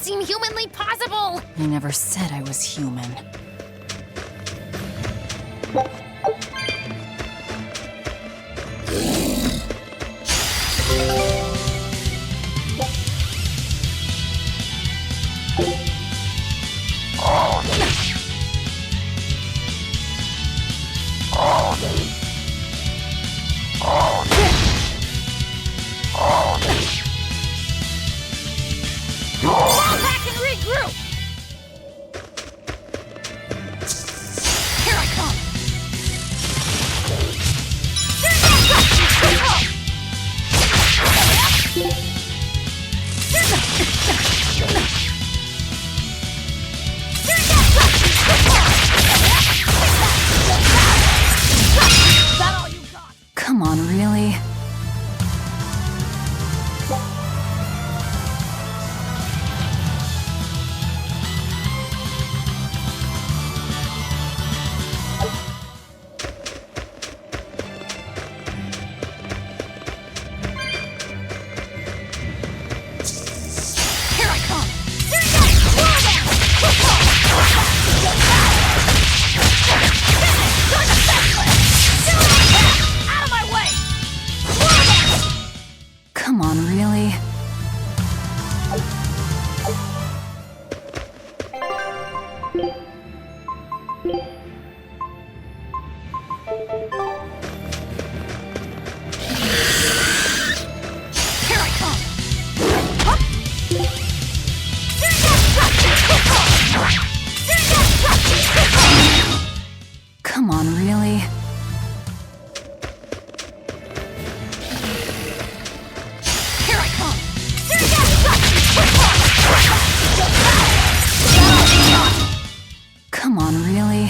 doesn't seem humanly possible! I never said I was human. Fall back and regroup! Here I come! Is that all you got? Come on, really? Here I come! Out of my way! Come on, really? Here I come! Come on, really? Here I come! Come on, really?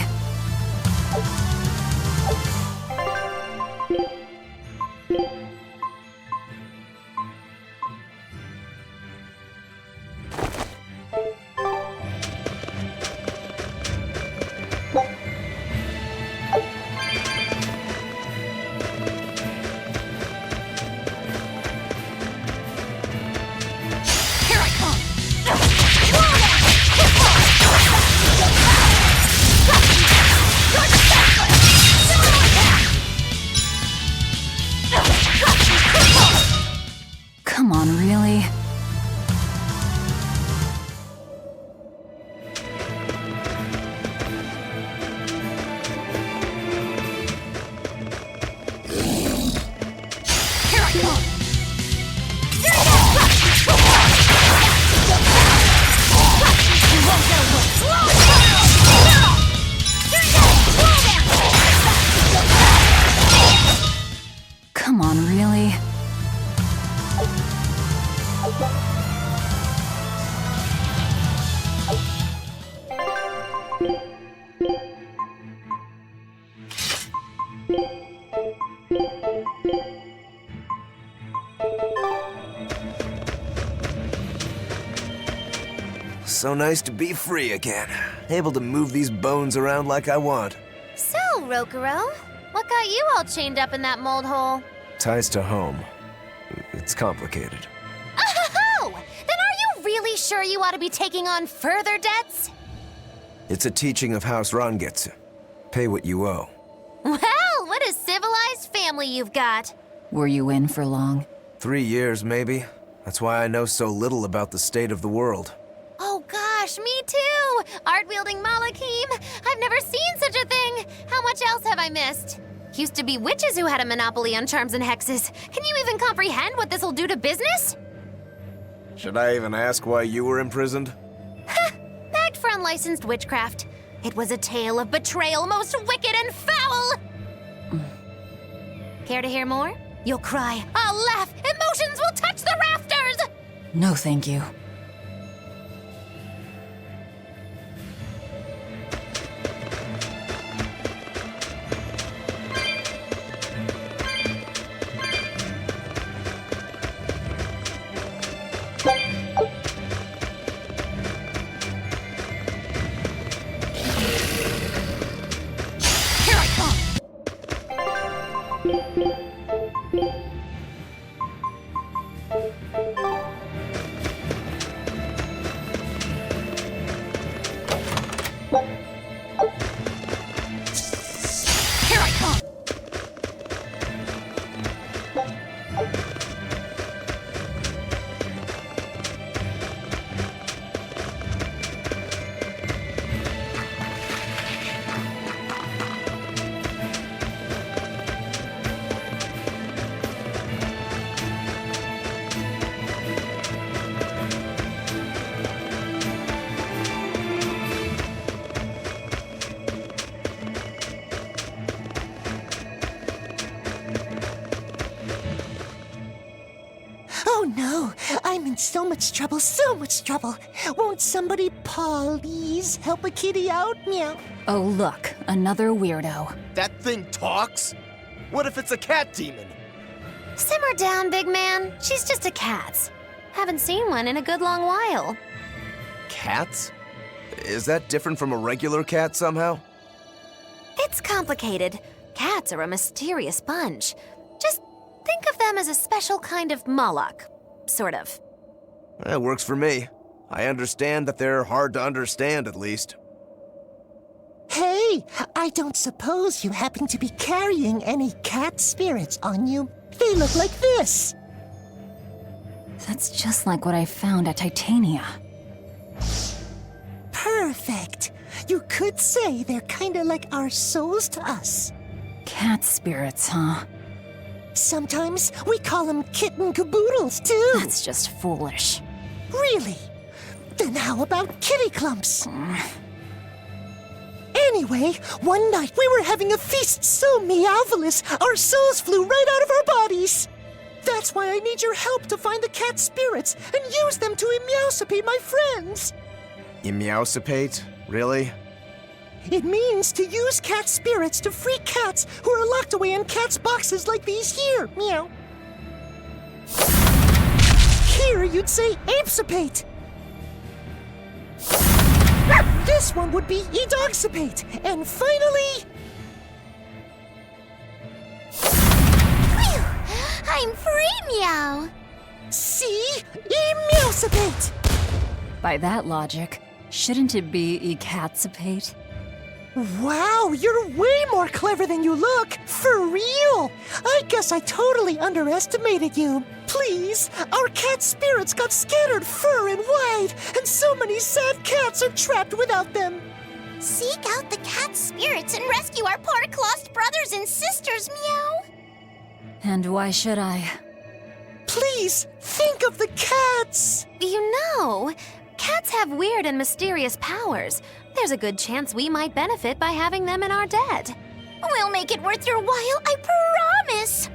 Here I come! Come on, really? Here I come! You won't get away! Come on, really? So nice to be free again. Able to move these bones around like I want. So, Rokuro, what got you all chained up in that mold hole? Ties to home. It's complicated. Oh! Then are you really sure you ought to be taking on further debts? It's a teaching of House Rangetsu. Pay what you owe. Well, what a civilized family you've got. Were you in for long? 3 years, maybe. That's why I know so little about the state of the world. Oh gosh, me too! Art-wielding Malakim! I've never seen such a thing! How much else have I missed? Used to be witches who had a monopoly on charms and hexes. Can you even comprehend what this'll do to business? Should I even ask why you were imprisoned? Bagged for unlicensed witchcraft. It was a tale of betrayal most wicked and foul! Care to hear more? You'll cry, I'll laugh, emotions will touch the rafters! No, thank you. Here I come! Oh no, I'm in so much trouble, so much trouble. Won't somebody please help a kitty out? Meow. Oh, look, another weirdo. That thing talks? What if it's a cat demon? Simmer down, big man. She's just a cat. Haven't seen one in a good long while. Cats? Is that different from a regular cat somehow? It's complicated. Cats are a mysterious bunch. Just think of them as a special kind of Moloch. Sort of. That works for me. I understand that they're hard to understand, at least. Hey, I don't suppose you happen to be carrying any cat spirits on you? They look like this. That's just like what I found at Titania. Perfect. You could say they're kinda like our souls to us. Cat spirits, huh? Sometimes we call them kitten caboodles, too. That's just foolish. Really? Then how about kitty clumps? Anyway, one night we were having a feast so meowvelous, our souls flew right out of our bodies. That's why I need your help to find the cat spirits and use them to meowsipate my friends. Meowsipate? Really? It means to use cat spirits to free cats who are locked away in cats' boxes like these here. Meow. Here you'd say apesipate. This one would be edogsipate. And finally... Phew! I'm free, meow. see? Meowsipate. By that logic, shouldn't it be ecatsipate? Wow, you're way more clever than you look. For real. I guess I totally underestimated you. Please, our cat spirits got scattered far and wide, and so many sad cats are trapped without them. Seek out the cat spirits and rescue our poor lost brothers and sisters, meow. And why should I? Please, think of the cats. You know, cats have weird and mysterious powers. There's a good chance we might benefit by having them in our debt. We'll make it worth your while, I promise!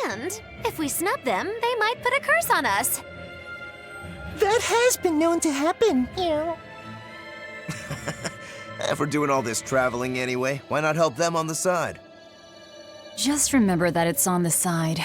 And if we snub them, they might put a curse on us. That has been known to happen. If we're doing all this traveling anyway, why not help them on the side? Just remember that it's on the side.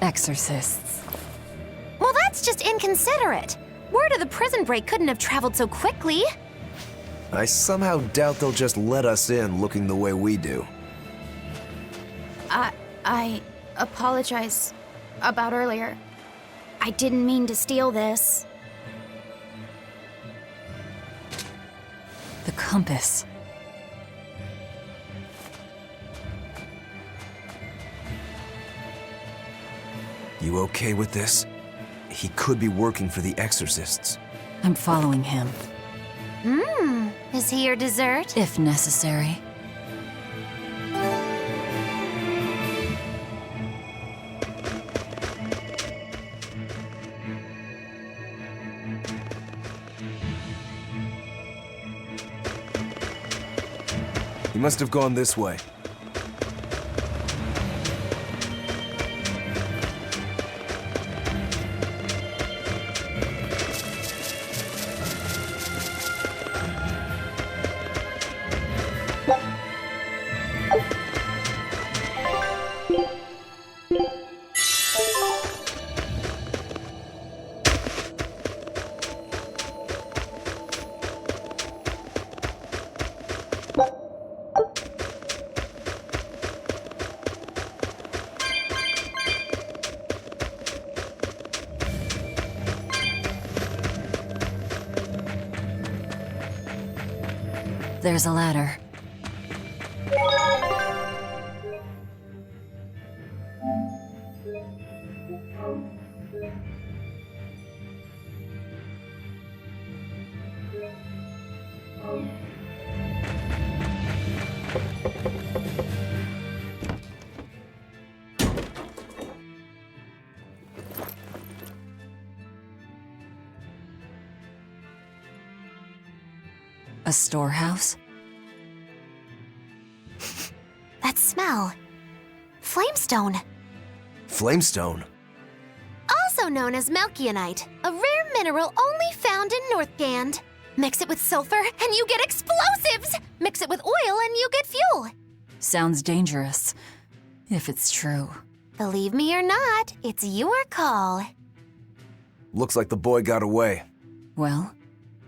Exorcists. Well, that's just inconsiderate. Word of the prison break couldn't have traveled so quickly. I somehow doubt they'll just let us in looking the way we do. I apologize about earlier. I didn't mean to steal this. The compass. You okay with this? He could be working for the exorcists. I'm following him, Is he your dessert? if necessary. He must have gone this way. There's a ladder. A storehouse? That smell. Flamestone. Flamestone? Also known as Melkionite, a rare mineral only found in Northgand. Mix it with sulfur and you get explosives! Mix it with oil and you get fuel. Sounds dangerous. If it's true. Believe me or not, it's your call. Looks like the boy got away. Well,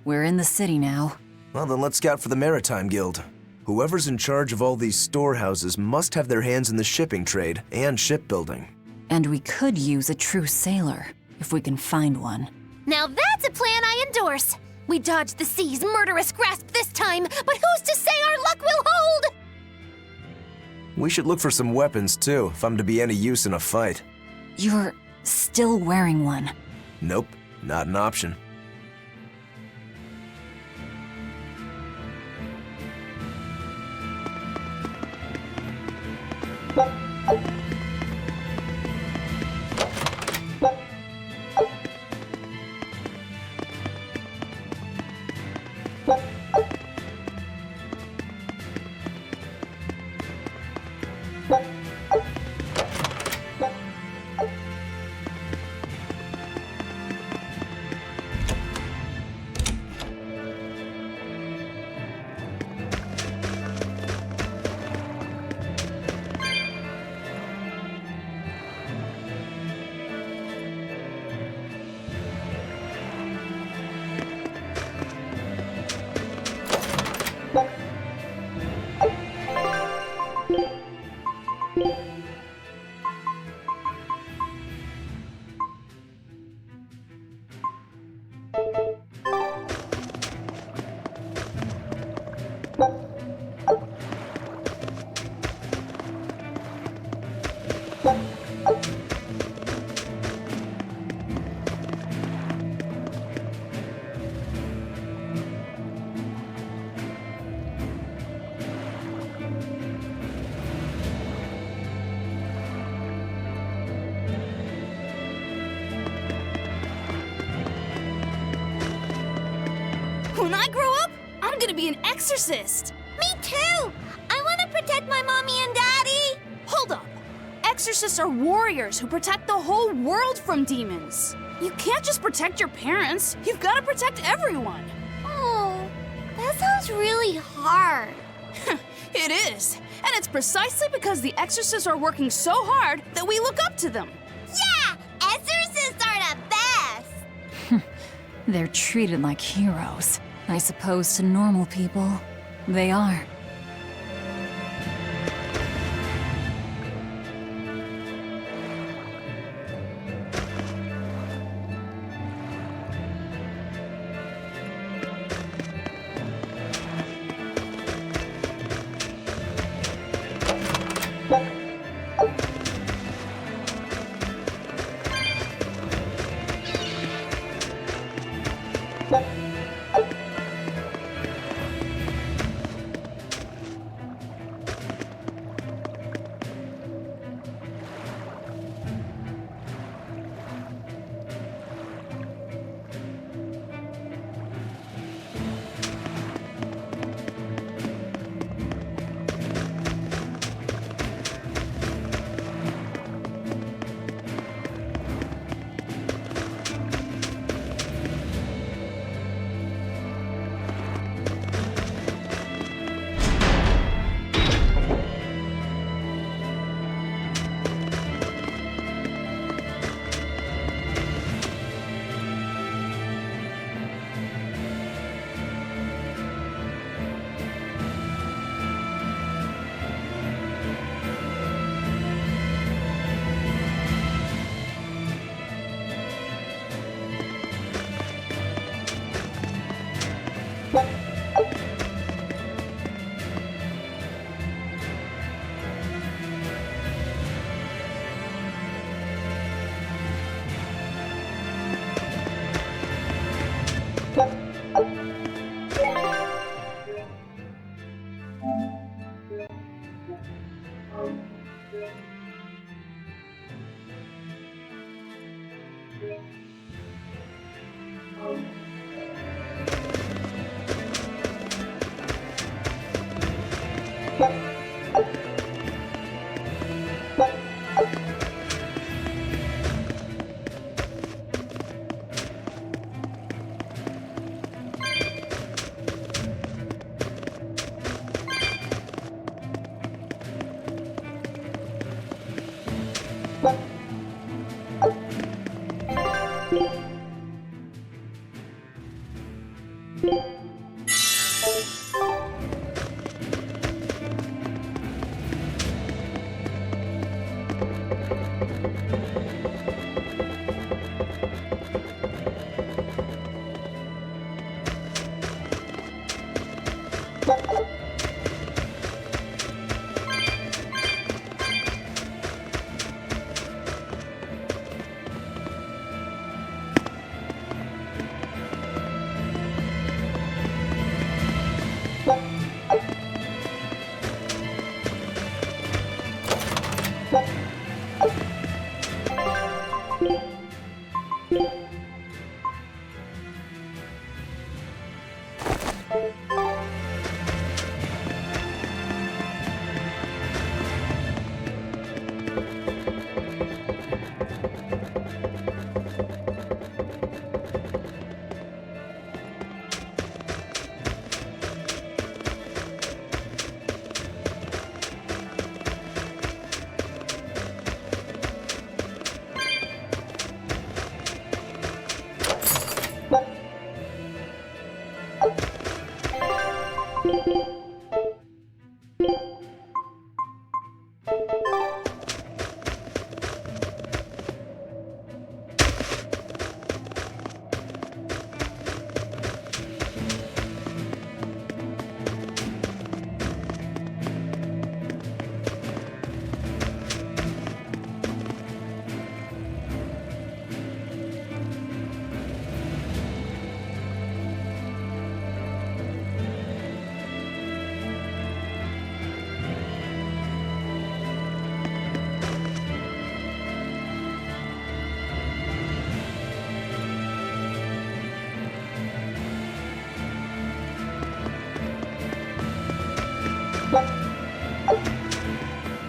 we're in the city now. Well, then let's scout for the Maritime Guild. Whoever's in charge of all these storehouses must have their hands in the shipping trade and shipbuilding. And we could use a true sailor, if we can find one. Now that's a plan I endorse. We dodged the sea's murderous grasp this time, but who's to say our luck will hold? We should look for some weapons too, if I'm to be any use in a fight. You're still wearing one. Nope, not an option. When I grow up, I'm gonna be an exorcist. Me too! I want to protect my mommy and daddy! Hold up. Exorcists are warriors who protect the whole world from demons. You can't just protect your parents. You've got to protect everyone. Oh, that sounds really hard. It is. And it's precisely because the exorcists are working so hard that we look up to them. Yeah! Exorcists are the best! They're treated like heroes. I suppose to normal people, they are.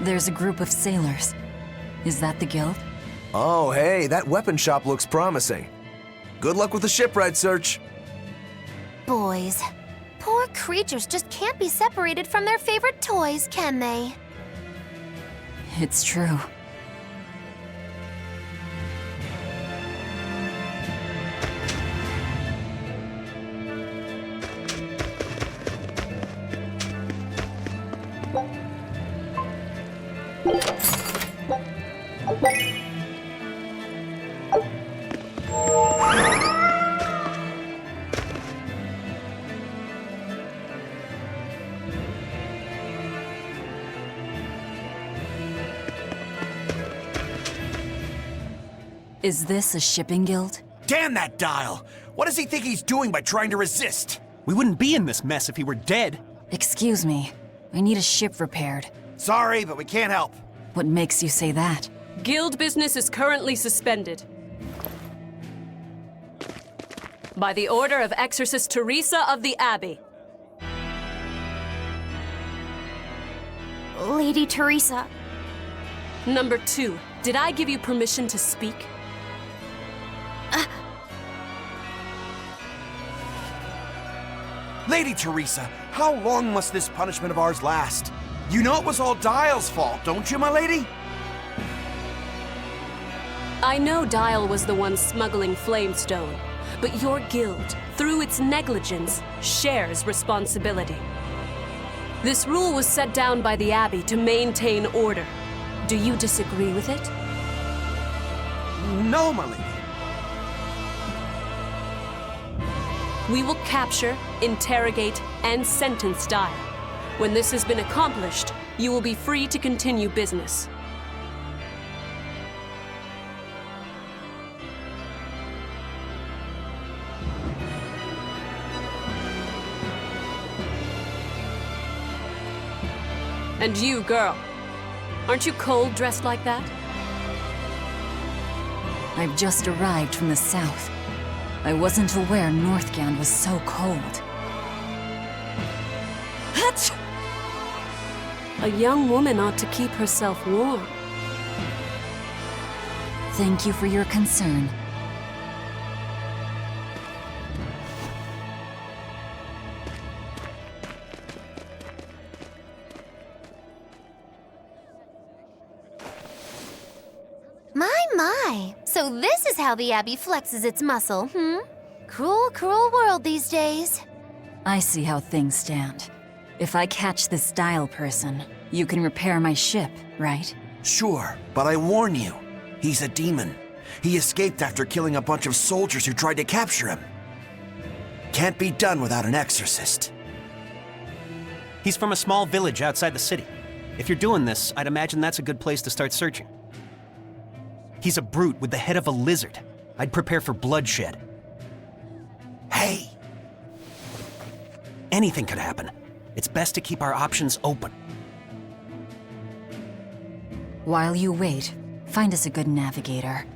There's a group of sailors. Is that the guild? Oh, hey, that weapon shop looks promising. Good luck with the shipwright search. Boys. Poor creatures just can't be separated from their favorite toys, can they? It's true. Is this a shipping guild? Damn that dial! What does he think he's doing by trying to resist? We wouldn't be in this mess if he were dead. Excuse me. I need a ship repaired. Sorry, but we can't help. What makes you say that? Guild business is currently suspended. By the order of Exorcist Teresa of the Abbey. Lady Teresa. Number 2, did I give you permission to speak? Lady Teresa, how long must this punishment of ours last? You know it was all Dial's fault, don't you, my lady? I know Dial was the one smuggling Flamestone, but your guild, through its negligence, shares responsibility. This rule was set down by the Abbey to maintain order. Do you disagree with it? No, my lady. We will capture, interrogate, and sentence Dial. When this has been accomplished, you will be free to continue business. And you, girl, aren't you cold dressed like that? I've just arrived from the south. I wasn't aware Northgand was so cold. Hatch! A young woman ought to keep herself warm. Thank you for your concern. My. So this is how the Abbey flexes its muscle, hmm? Cruel, cruel world these days. I see how things stand. If I catch this Dial person, you can repair my ship, right? Sure, but I warn you, he's a demon. He escaped after killing a bunch of soldiers who tried to capture him. Can't be done without an exorcist. He's from a small village outside the city. If you're doing this, I'd imagine that's a good place to start searching. He's a brute with the head of a lizard. I'd prepare for bloodshed. Hey! Anything could happen. It's best to keep our options open. While you wait, find us a good navigator.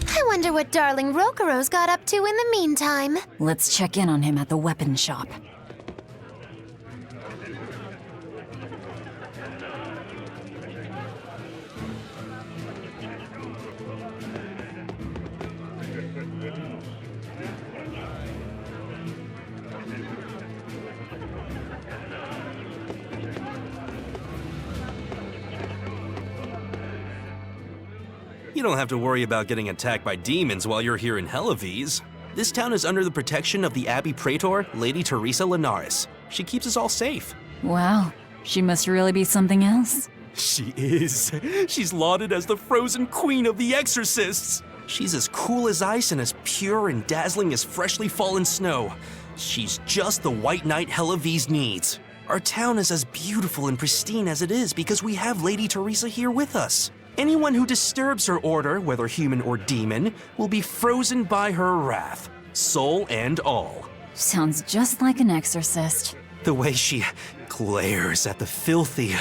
I wonder what darling Rokuro's got up to in the meantime. Let's check in on him at the weapon shop. You don't have to worry about getting attacked by demons while you're here in Helavies. This town is under the protection of the Abbey Praetor, Lady Teresa Linares. She keeps us all safe. Wow, she must really be something else. She is. She's lauded as the frozen queen of the exorcists. She's as cool as ice and as pure and dazzling as freshly fallen snow. She's just the white knight Helavies needs. Our town is as beautiful and pristine as it is because we have Lady Teresa here with us. Anyone who disturbs her order, whether human or demon, will be frozen by her wrath, soul and all. Sounds just like an exorcist. The way she glares at the filthy.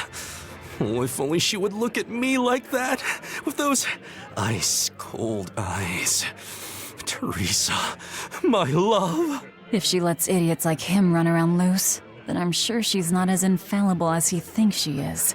Oh, if only she would look at me like that, with those ice-cold eyes. Teresa, my love. If she lets idiots like him run around loose, then I'm sure she's not as infallible as he thinks she is.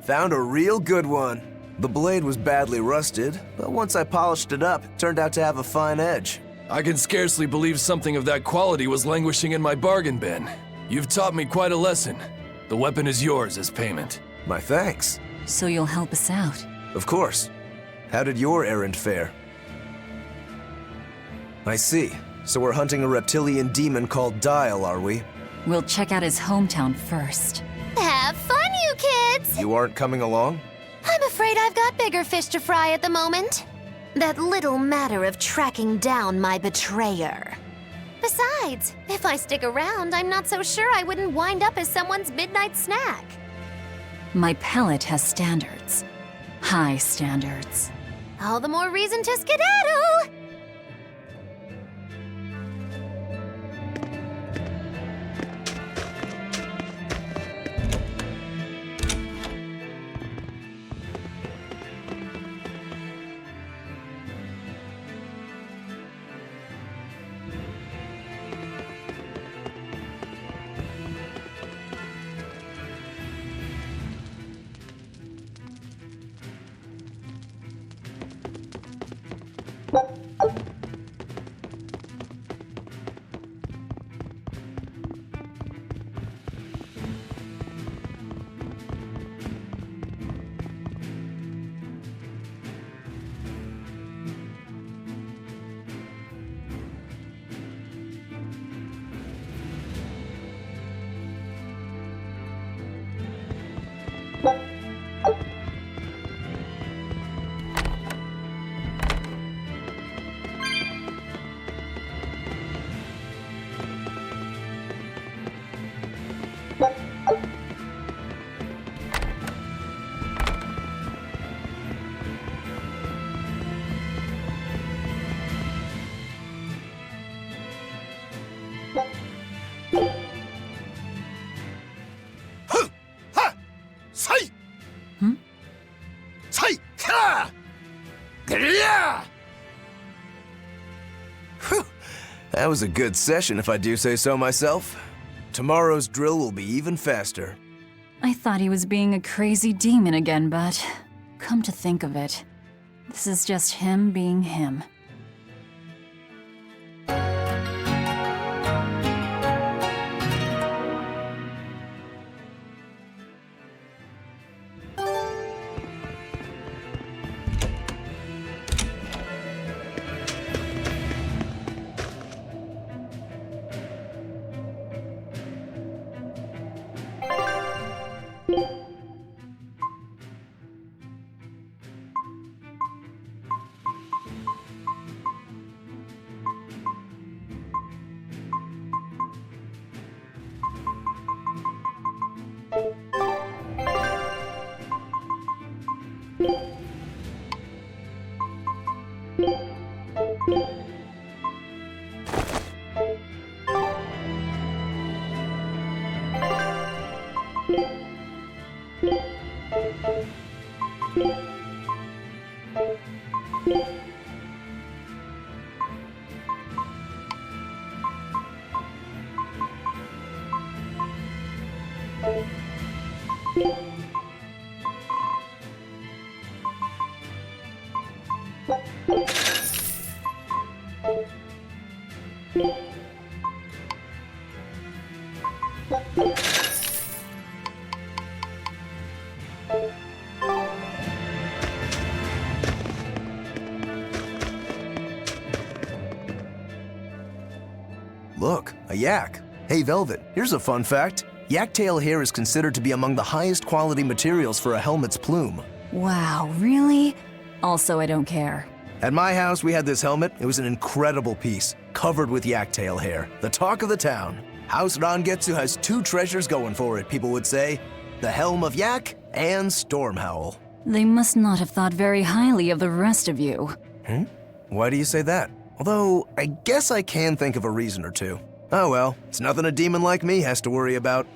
Found a real good one. The blade was badly rusted, but once I polished it up, it turned out to have a fine edge. I can scarcely believe something of that quality was languishing in my bargain bin. You've taught me quite a lesson. The weapon is yours as payment. My thanks. So you'll help us out? Of course. How did your errand fare? I see. So we're hunting a reptilian demon called Dial, are we? We'll check out his hometown first. Have fun, you kids! kids! You aren't coming along? I'm afraid I've got bigger fish to fry at the moment. That little matter of tracking down my betrayer. Besides, if I stick around, I'm not so sure I wouldn't wind up as someone's midnight snack. My pellet has standards. High standards. All the more reason to skedaddle! That was a good session, if I do say so myself. Tomorrow's drill will be even faster. I thought he was being a crazy demon again, but come to think of it, this is just him being him. Look, a yak. Hey, Velvet, here's a fun fact. Yak-tail hair is considered to be among the highest quality materials for a helmet's plume. Wow, really? Also, I don't care. At my house, we had this helmet. It was an incredible piece, covered with yak-tail hair. The talk of the town. House Rangetsu has two treasures going for it, people would say. The Helm of Yak and Stormhowl. They must not have thought very highly of the rest of you. Why do you say that? Although, I guess I can think of a reason or two. Oh well, it's nothing a demon like me has to worry about.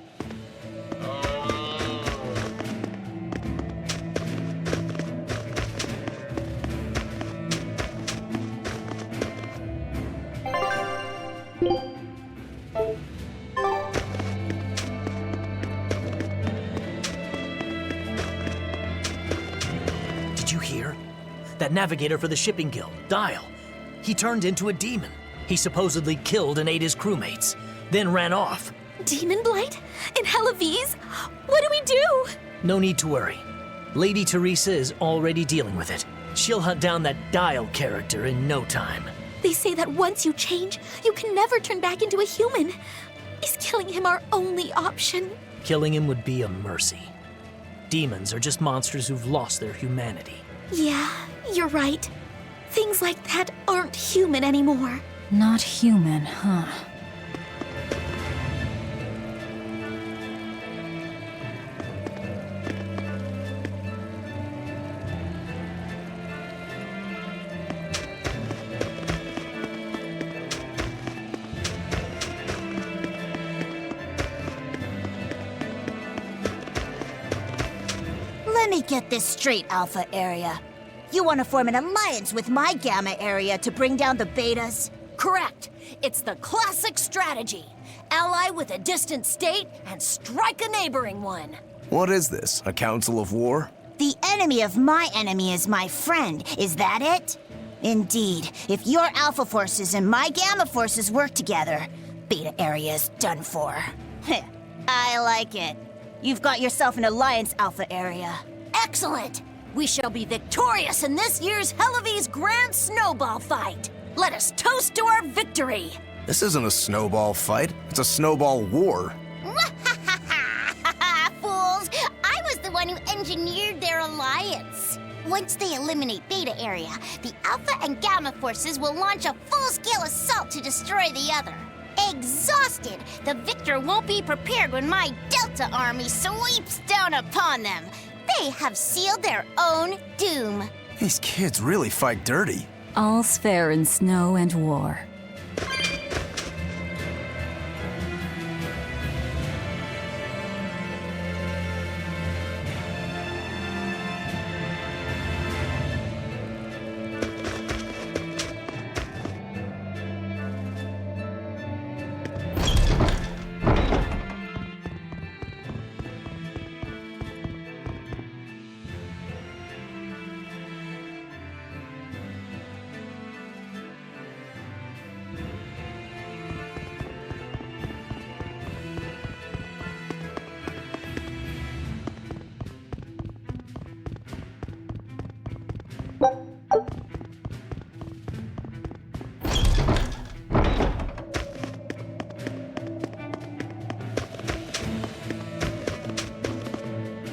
Did you hear? That navigator for the shipping guild, Dial. He turned into a demon. He supposedly killed and ate his crewmates, then ran off. Demon Blight? In Helaviz? What do we do? No need to worry. Lady Teresa is already dealing with it. She'll hunt down that Dial character in no time. They say that once you change, you can never turn back into a human. Is killing him our only option? Killing him would be a mercy. demons are just monsters who've lost their humanity. Yeah, you're right. Things like that aren't human anymore. Not human, huh? Let me get this straight, Alpha Area. You want to form an alliance with my Gamma Area to bring down the Betas? Correct. It's the classic strategy. Ally with a distant state and strike a neighboring one. What is this, a council of war? The enemy of my enemy is my friend. Is that it? Indeed. If your Alpha forces and my Gamma forces work together, Beta Area is done for. Heh, I like it. You've got yourself an alliance, Alpha Area. Excellent! We shall be victorious in this year's Hellevese Grand Snowball Fight. Let us toast to our victory. This isn't a snowball fight, it's a snowball war. Fools! I was the one who engineered their alliance. Once they eliminate Beta Area, the Alpha and Gamma forces will launch a full-scale assault to destroy the other. Exhausted, the victor won't be prepared when my Delta army sweeps down upon them. They have sealed their own doom. These kids really fight dirty. All's fair in snow and war.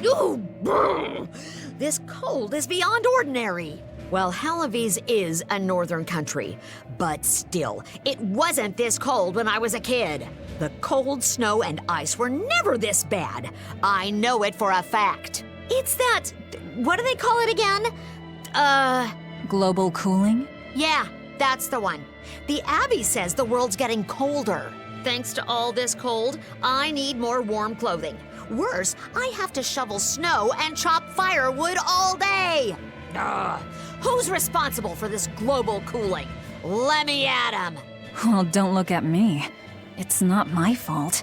Ooh, brr. This cold is beyond ordinary. Well, Hellevese is a northern country, but still, it wasn't this cold when I was a kid. The cold, snow, and ice were never this bad. I know it for a fact. It's that, what do they call it again? Global cooling? Yeah, that's the one. The Abbey says the world's getting colder. Thanks to all this cold, I need more warm clothing. Worse, I have to shovel snow and chop firewood all day. Ugh. Who's responsible for this global cooling? Let me at 'em. Well, don't look at me. It's not my fault.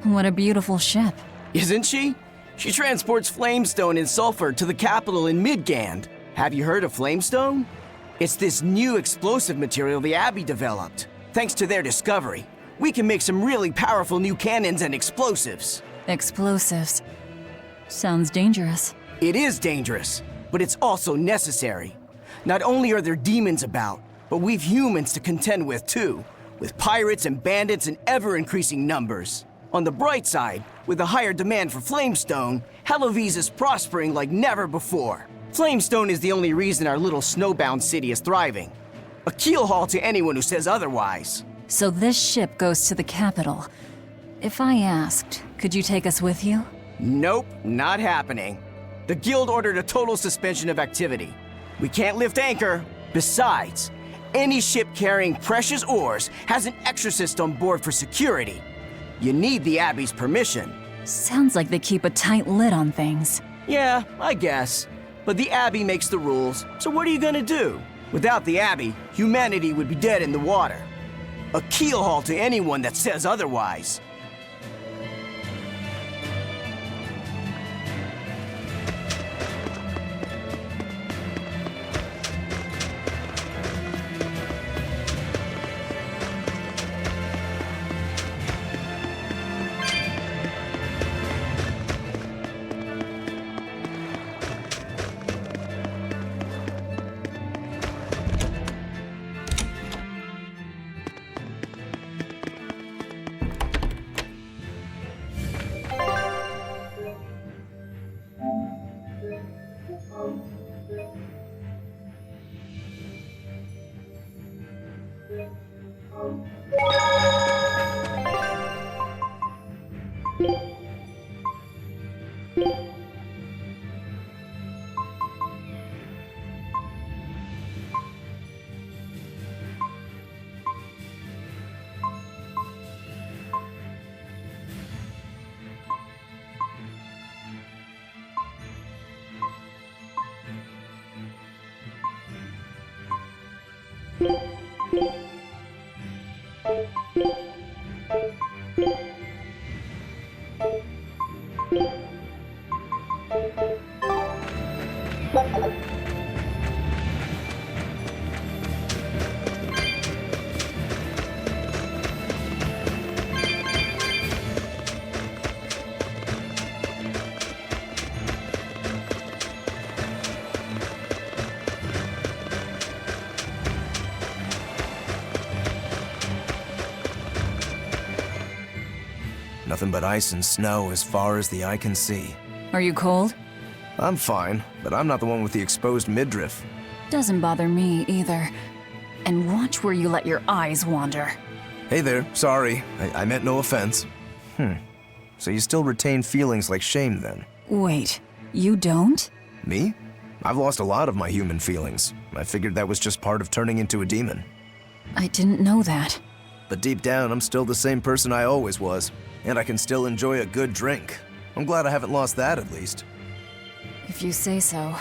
What a beautiful ship. Isn't she? She transports flamestone and sulfur to the capital in Midgand. Have you heard of flamestone? It's this new explosive material the Abbey developed. Thanks to their discovery, we can make some really powerful new cannons and explosives. Explosives. Sounds dangerous. It is dangerous, but it's also necessary. Not only are there demons about, but we've humans to contend with too, with pirates and bandits in ever-increasing numbers. On the bright side, with a higher demand for flamestone, Hellevese is prospering like never before. Flamestone is the only reason our little snowbound city is thriving. A keelhaul to anyone who says otherwise. So this ship goes to the capital. If I asked, could you take us with you? Nope, not happening. The guild ordered a total suspension of activity. We can't lift anchor. Besides, any ship carrying precious ores has an exorcist on board for security. You need the Abbey's permission. Sounds like they keep a tight lid on things. Yeah, I guess. But the Abbey makes the rules, so what are you gonna do? Without the Abbey, humanity would be dead in the water. A keelhaul to anyone that says otherwise. Nothing but ice and snow as far as the eye can see. Are you cold? I'm fine, but I'm not the one with the exposed midriff. Doesn't bother me either. And watch where you let your eyes wander. Hey there, sorry. I meant no offense. So you still retain feelings like shame then? Wait, you don't? Me? I've lost a lot of my human feelings. I figured that was just part of turning into a demon. I didn't know that. But deep down, I'm still the same person I always was. And I can still enjoy a good drink. I'm glad I haven't lost that at least. If you say so.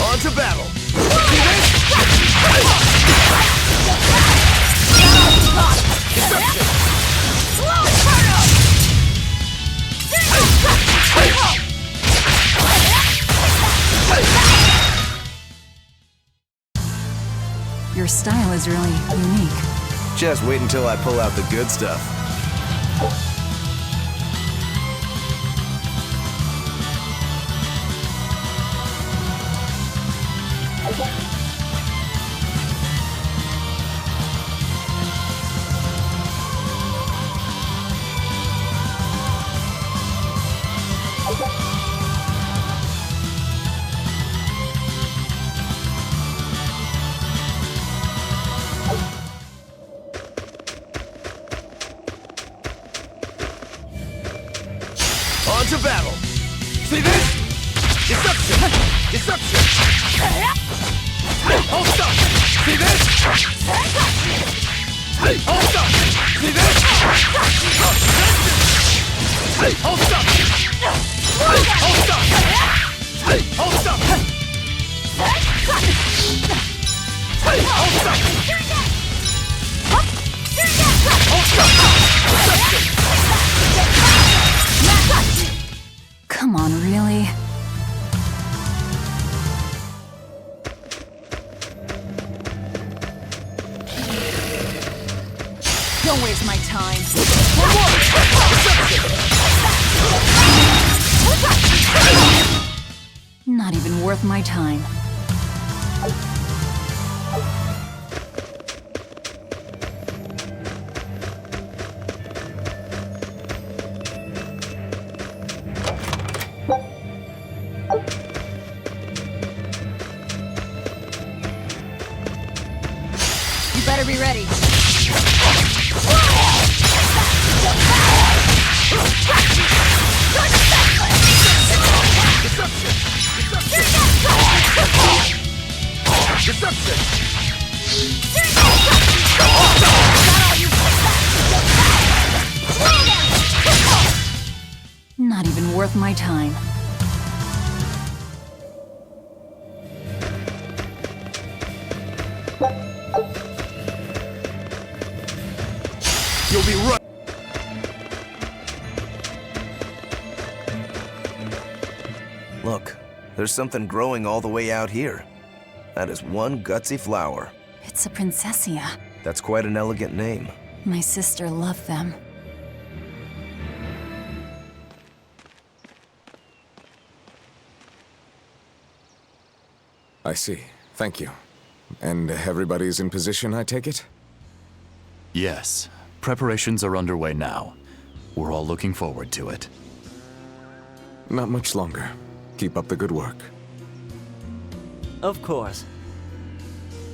On to battle! Your style is really unique. Just wait until I pull out the good stuff. On to battle! See this? Deception! Deception! Hold up! See this? Hold up! See this? Hold up! Hold up! Hold up! Come on, really? Don't waste my time. Not even worth my time. You better be ready. Not even worth my time. You'll be right. Look, there's something growing all the way out here. That is one gutsy flower. It's a Princessia. That's quite an elegant name. My sister loved them. I see. Thank you. And everybody's in position, I take it? Yes. Preparations are underway now. We're all looking forward to it. Not much longer. Keep up the good work. Of course.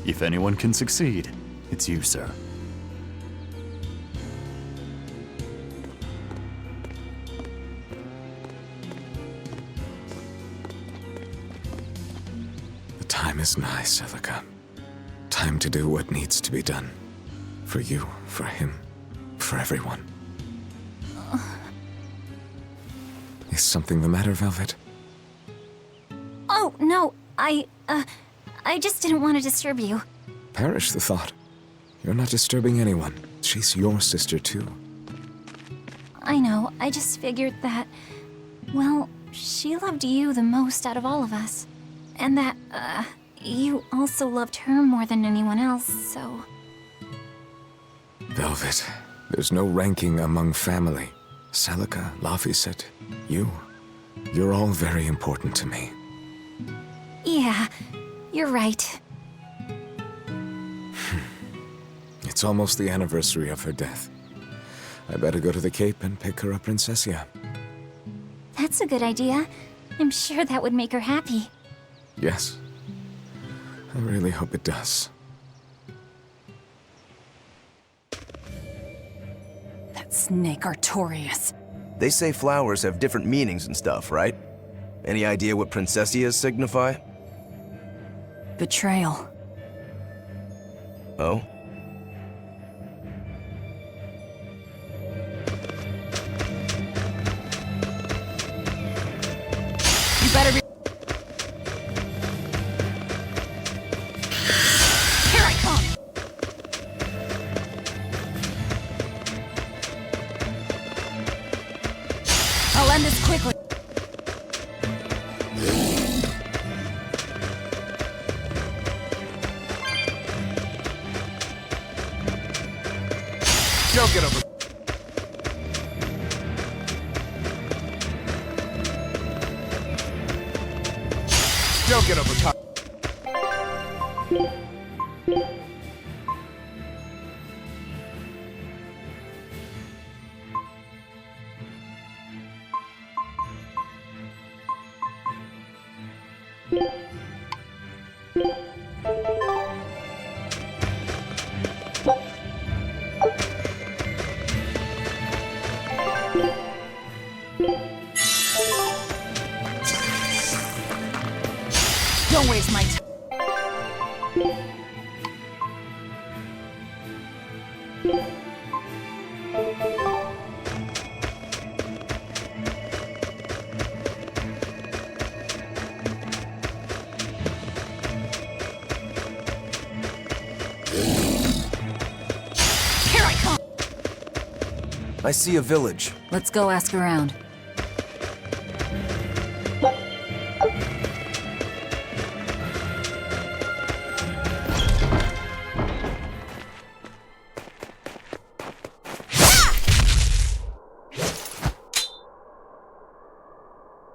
If anyone can succeed, it's you, sir. The time is nigh, Celica. Time to do what needs to be done. For you, for him, for everyone. Is something the matter, Velvet? Oh, no, I just didn't want to disturb you. Perish the thought. You're not disturbing anyone. She's your sister, too. I know, I just figured that, well, she loved you the most out of all of us. And that, you also loved her more than anyone else, so... Velvet, there's no ranking among family. Celica, Laphicet, you. You're all very important to me. Yeah, you're right. It's almost the anniversary of her death. I better go to the Cape and pick her up Princessia. That's a good idea. I'm sure that would make her happy. Yes. I really hope it does. That snake Artorias. They say flowers have different meanings and stuff, right? Any idea what Princessias signify? Betrayal. Oh? You better be... Here I come! I'll end this quickly. Don't get over. Don't get over. Don't waste my time. Here I come! I see a village. Let's go ask around.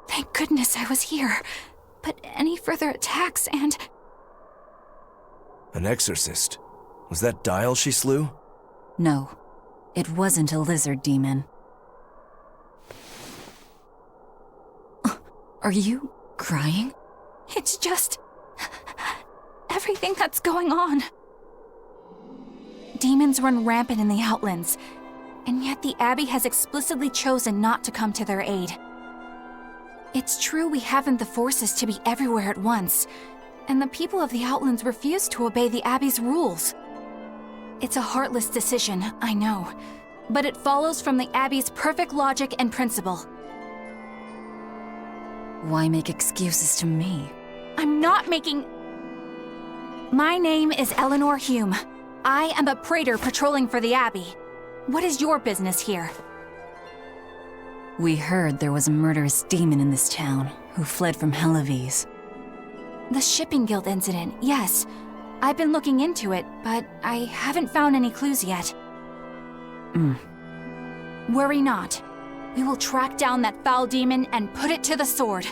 Thank goodness I was here. But any further attacks and... An exorcist. Was that Dial she slew? No, it wasn't a lizard demon. Are you crying? It's just... everything that's going on. Demons run rampant in the Outlands, and yet the Abbey has explicitly chosen not to come to their aid. It's true we haven't the forces to be everywhere at once, and the people of the Outlands refuse to obey the Abbey's rules. It's a heartless decision, I know, but it follows from the Abbey's perfect logic and principle. Why make excuses to me? I'm not making... My name is Eleanor Hume. I am a praetor patrolling for the Abbey. What is your business here? We heard there was a murderous demon in this town who fled from Helives. The Shipping Guild incident, yes. I've been looking into it, but I haven't found any clues yet. Worry not. We will track down that foul demon and put it to the sword.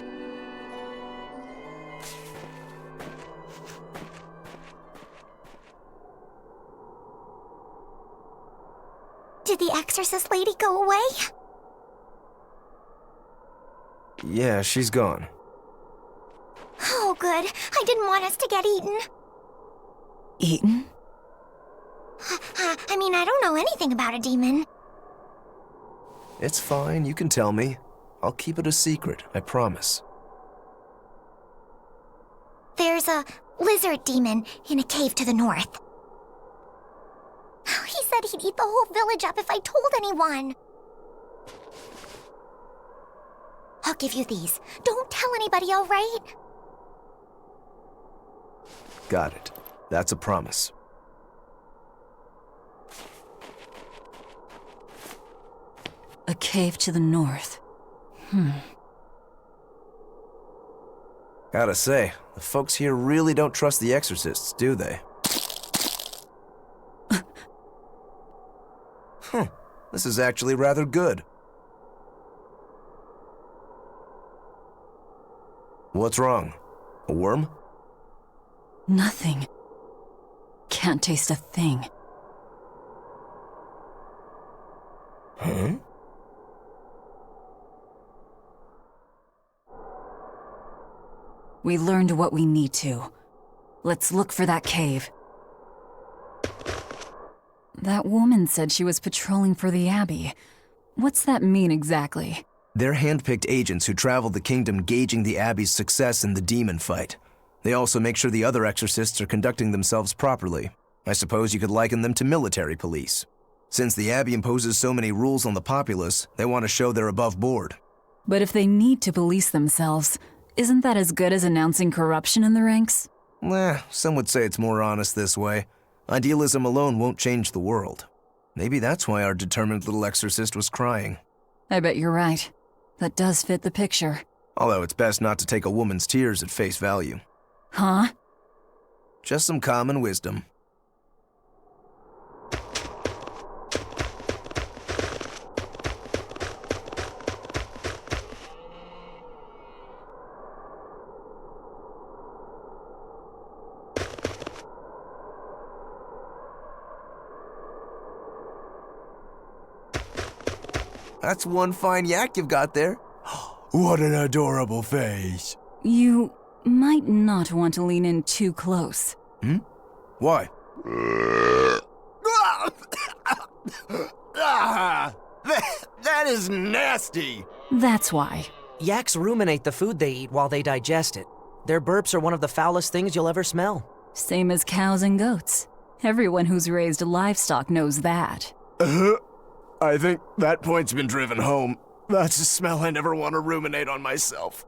Did the exorcist lady go away? Yeah, she's gone. Oh, good. I didn't want us to get eaten. Eaten? I mean, I don't know anything about a demon. It's fine, you can tell me. I'll keep it a secret, I promise. There's a lizard demon in a cave to the north. He said he'd eat the whole village up if I told anyone. I'll give you these. Don't tell anybody, all right? Got it. That's a promise. A cave to the north. Gotta say, the folks here really don't trust the exorcists, do they? This is actually rather good. What's wrong? A worm? Nothing. Can't taste a thing. Huh? We learned what we need to. Let's look for that cave. That woman said she was patrolling for the Abbey. What's that mean exactly? They're handpicked agents who travel the kingdom gauging the Abbey's success in the demon fight. They also make sure the other exorcists are conducting themselves properly. I suppose you could liken them to military police. Since the Abbey imposes so many rules on the populace, they want to show they're above board. But if they need to police themselves, isn't that as good as announcing corruption in the ranks? Some would say it's more honest this way. Idealism alone won't change the world. Maybe that's why our determined little exorcist was crying. I bet you're right. That does fit the picture. Although it's best not to take a woman's tears at face value. Huh? Just some common wisdom. That's one fine yak you've got there. What an adorable face. You might not want to lean in too close. Why? That is nasty! That's why. Yaks ruminate the food they eat while they digest it. Their burps are one of the foulest things you'll ever smell. Same as cows and goats. Everyone who's raised livestock knows that. I think that point's been driven home. That's a smell I never want to ruminate on myself.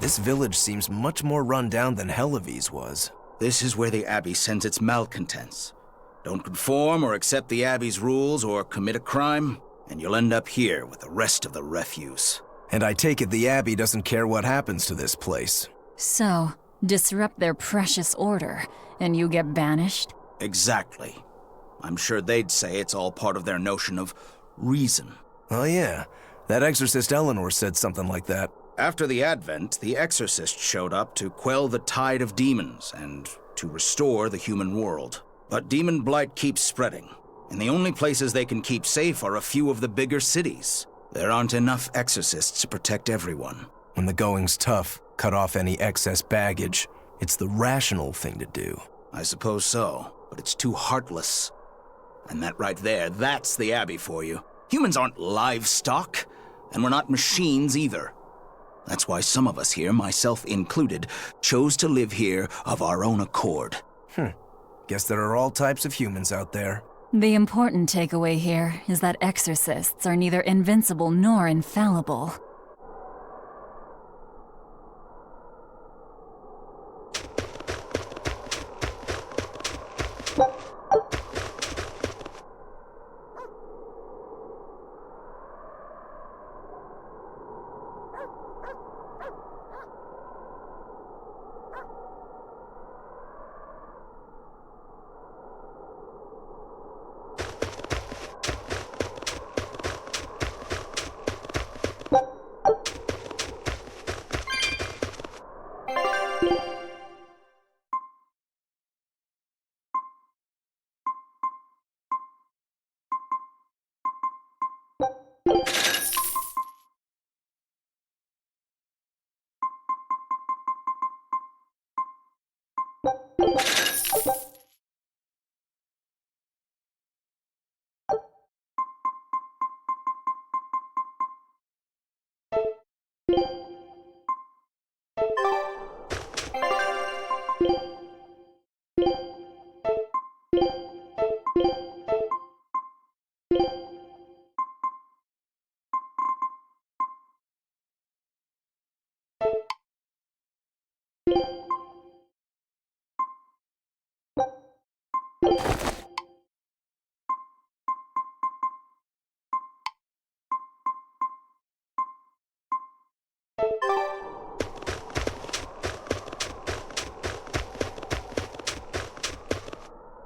This village seems much more run down than Helavi's was. This is where the Abbey sends its malcontents. Don't conform or accept the Abbey's rules or commit a crime, and you'll end up here with the rest of the refuse. And I take it the Abbey doesn't care what happens to this place. So, disrupt their precious order, and you get banished? Exactly. I'm sure they'd say it's all part of their notion of reason. Oh yeah, that exorcist Eleanor said something like that. After the Advent, the exorcist showed up to quell the tide of demons and to restore the human world. But demon blight keeps spreading, and the only places they can keep safe are a few of the bigger cities. There aren't enough exorcists to protect everyone. When the going's tough, cut off any excess baggage. It's the rational thing to do. I suppose so, but it's too heartless. And that right there, that's the Abbey for you. Humans aren't livestock, and we're not machines either. That's why some of us here, myself included, chose to live here of our own accord. Guess there are all types of humans out there. The important takeaway here is that exorcists are neither invincible nor infallible.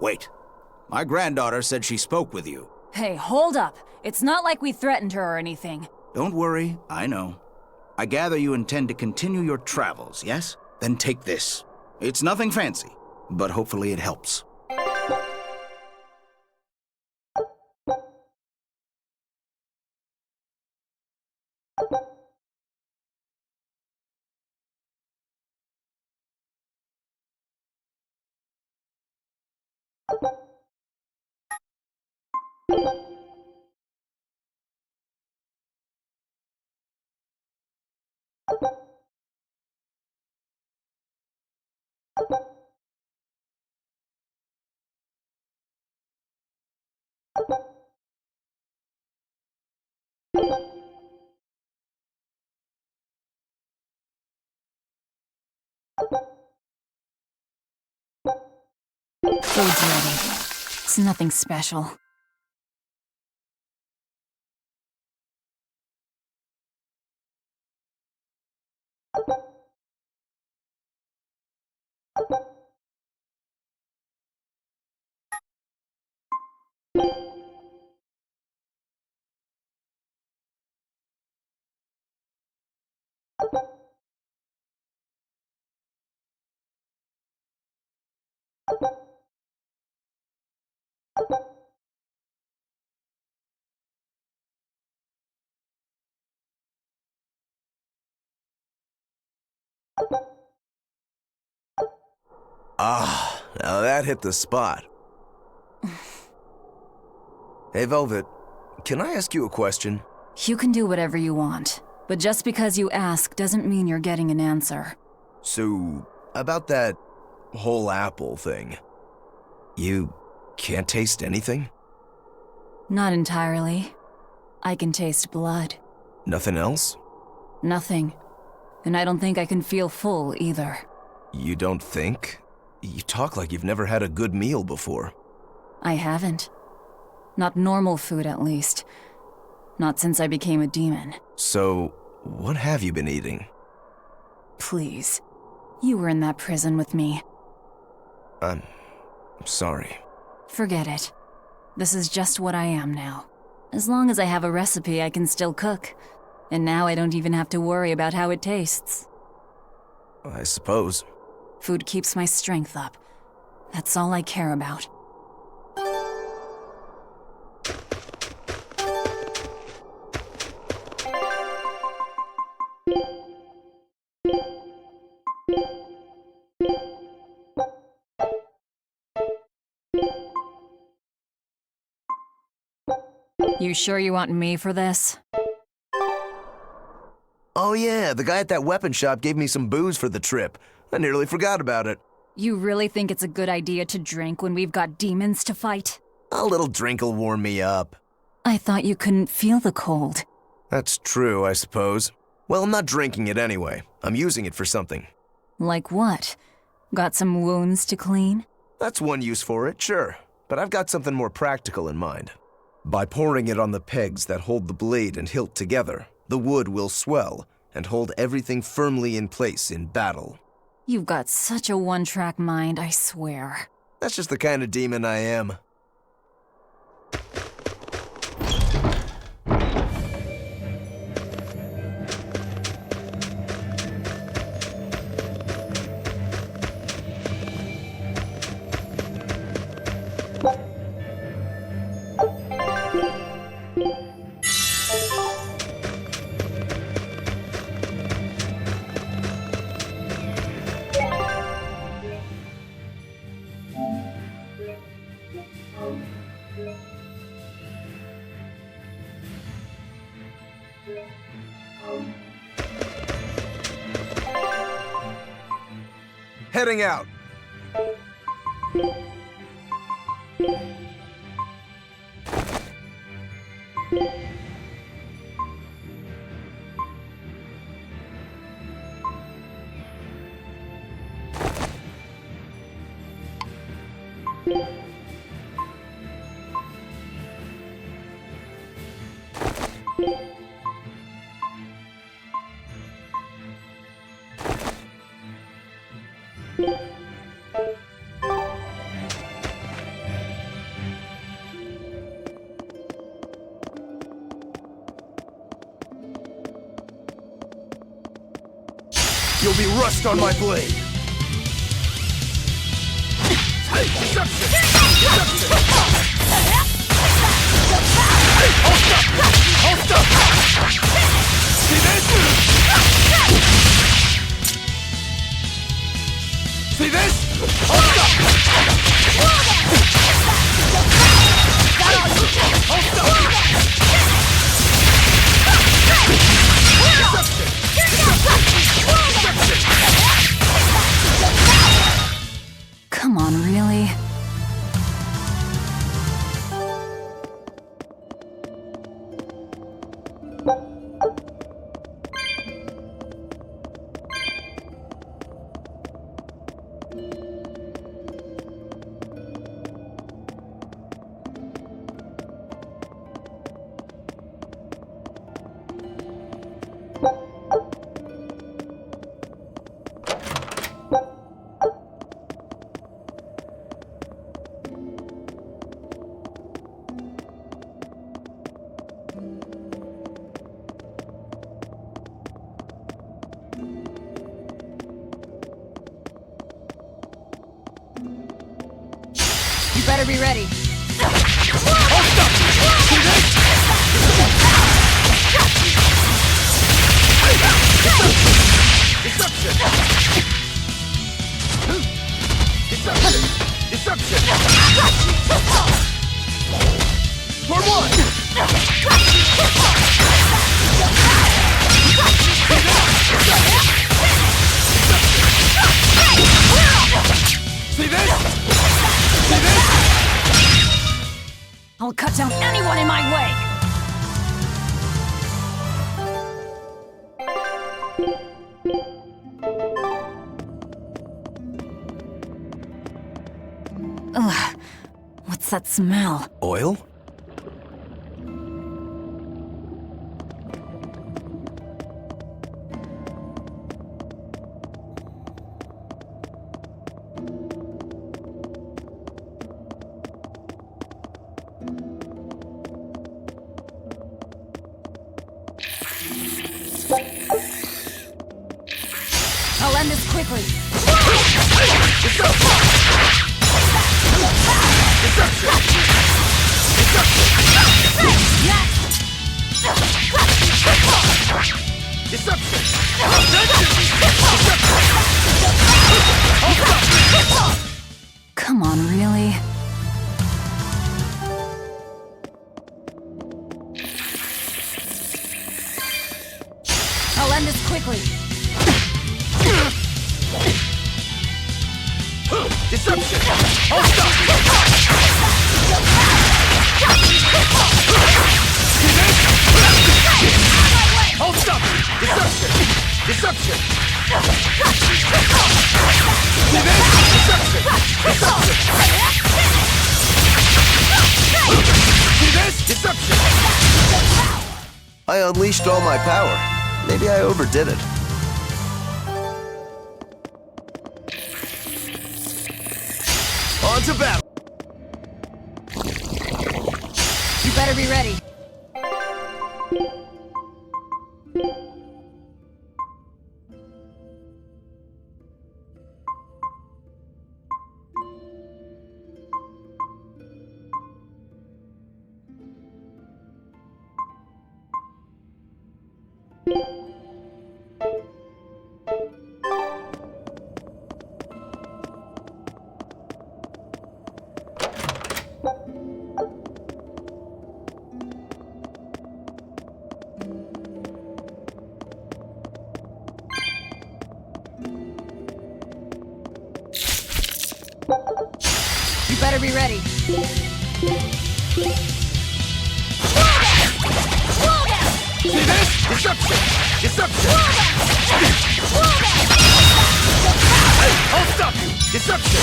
Wait. My granddaughter said she spoke with you. Hey, hold up. It's not like we threatened her or anything. Don't worry, I know. I gather you intend to continue your travels, yes? Then take this. It's nothing fancy, but hopefully it helps. Food's ready. It's nothing special. Ah, now that hit the spot. Hey, Velvet, can I ask you a question? You can do whatever you want, but just because you ask doesn't mean you're getting an answer. So, about that whole apple thing, you can't taste anything? Not entirely. I can taste blood. Nothing else? Nothing. And I don't think I can feel full either. You don't think? You talk like you've never had a good meal before. I haven't. Not normal food, at least. Not since I became a demon. So, what have you been eating? Please. You were in that prison with me. I'm sorry. Forget it. This is just what I am now. As long as I have a recipe, I can still cook. And now I don't even have to worry about how it tastes. I suppose. Food keeps my strength up. That's all I care about. You sure you want me for this? Oh yeah, the guy at that weapon shop gave me some booze for the trip. I nearly forgot about it. You really think it's a good idea to drink when we've got demons to fight? A little drink'll warm me up. I thought you couldn't feel the cold. That's true, I suppose. Well, I'm not drinking it anyway. I'm using it for something. Like what? Got some wounds to clean? That's one use for it, sure. But I've got something more practical in mind. By pouring it on the pegs that hold the blade and hilt together, the wood will swell and hold everything firmly in place in battle. You've got such a one-track mind, I swear. That's just the kind of demon I am. Heading out. You'll be rust on my blade. See this? See this? Come on, really? You better be ready. I'll cut down anyone in my way! What's that smell? Oil? I'll end this quickly. Come on, really? I'll end this quickly. Deception! Hold up! Hold up! Deception! Deception! See this? Deception! Deception! See this? Deception! I unleashed all my power. Maybe I overdid it. On to battle! You better be ready. You better be ready. See this? Deception! Deception! Hey, I'll stop you! Deception!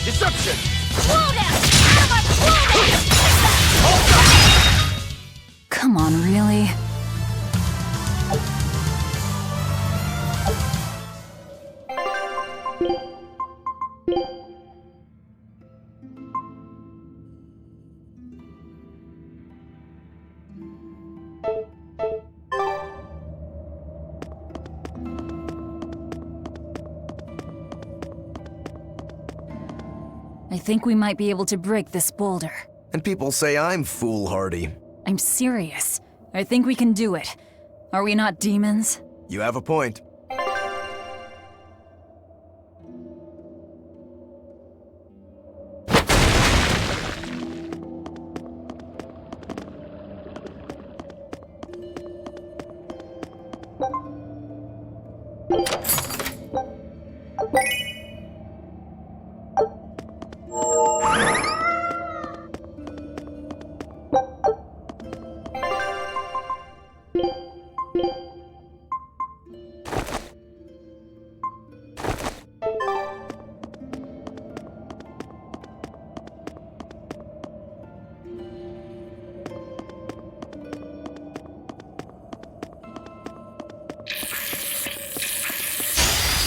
Deception! Come on, really? I think we might be able to break this boulder. And people say I'm foolhardy. I'm serious. I think we can do it. Are we not demons? You have a point.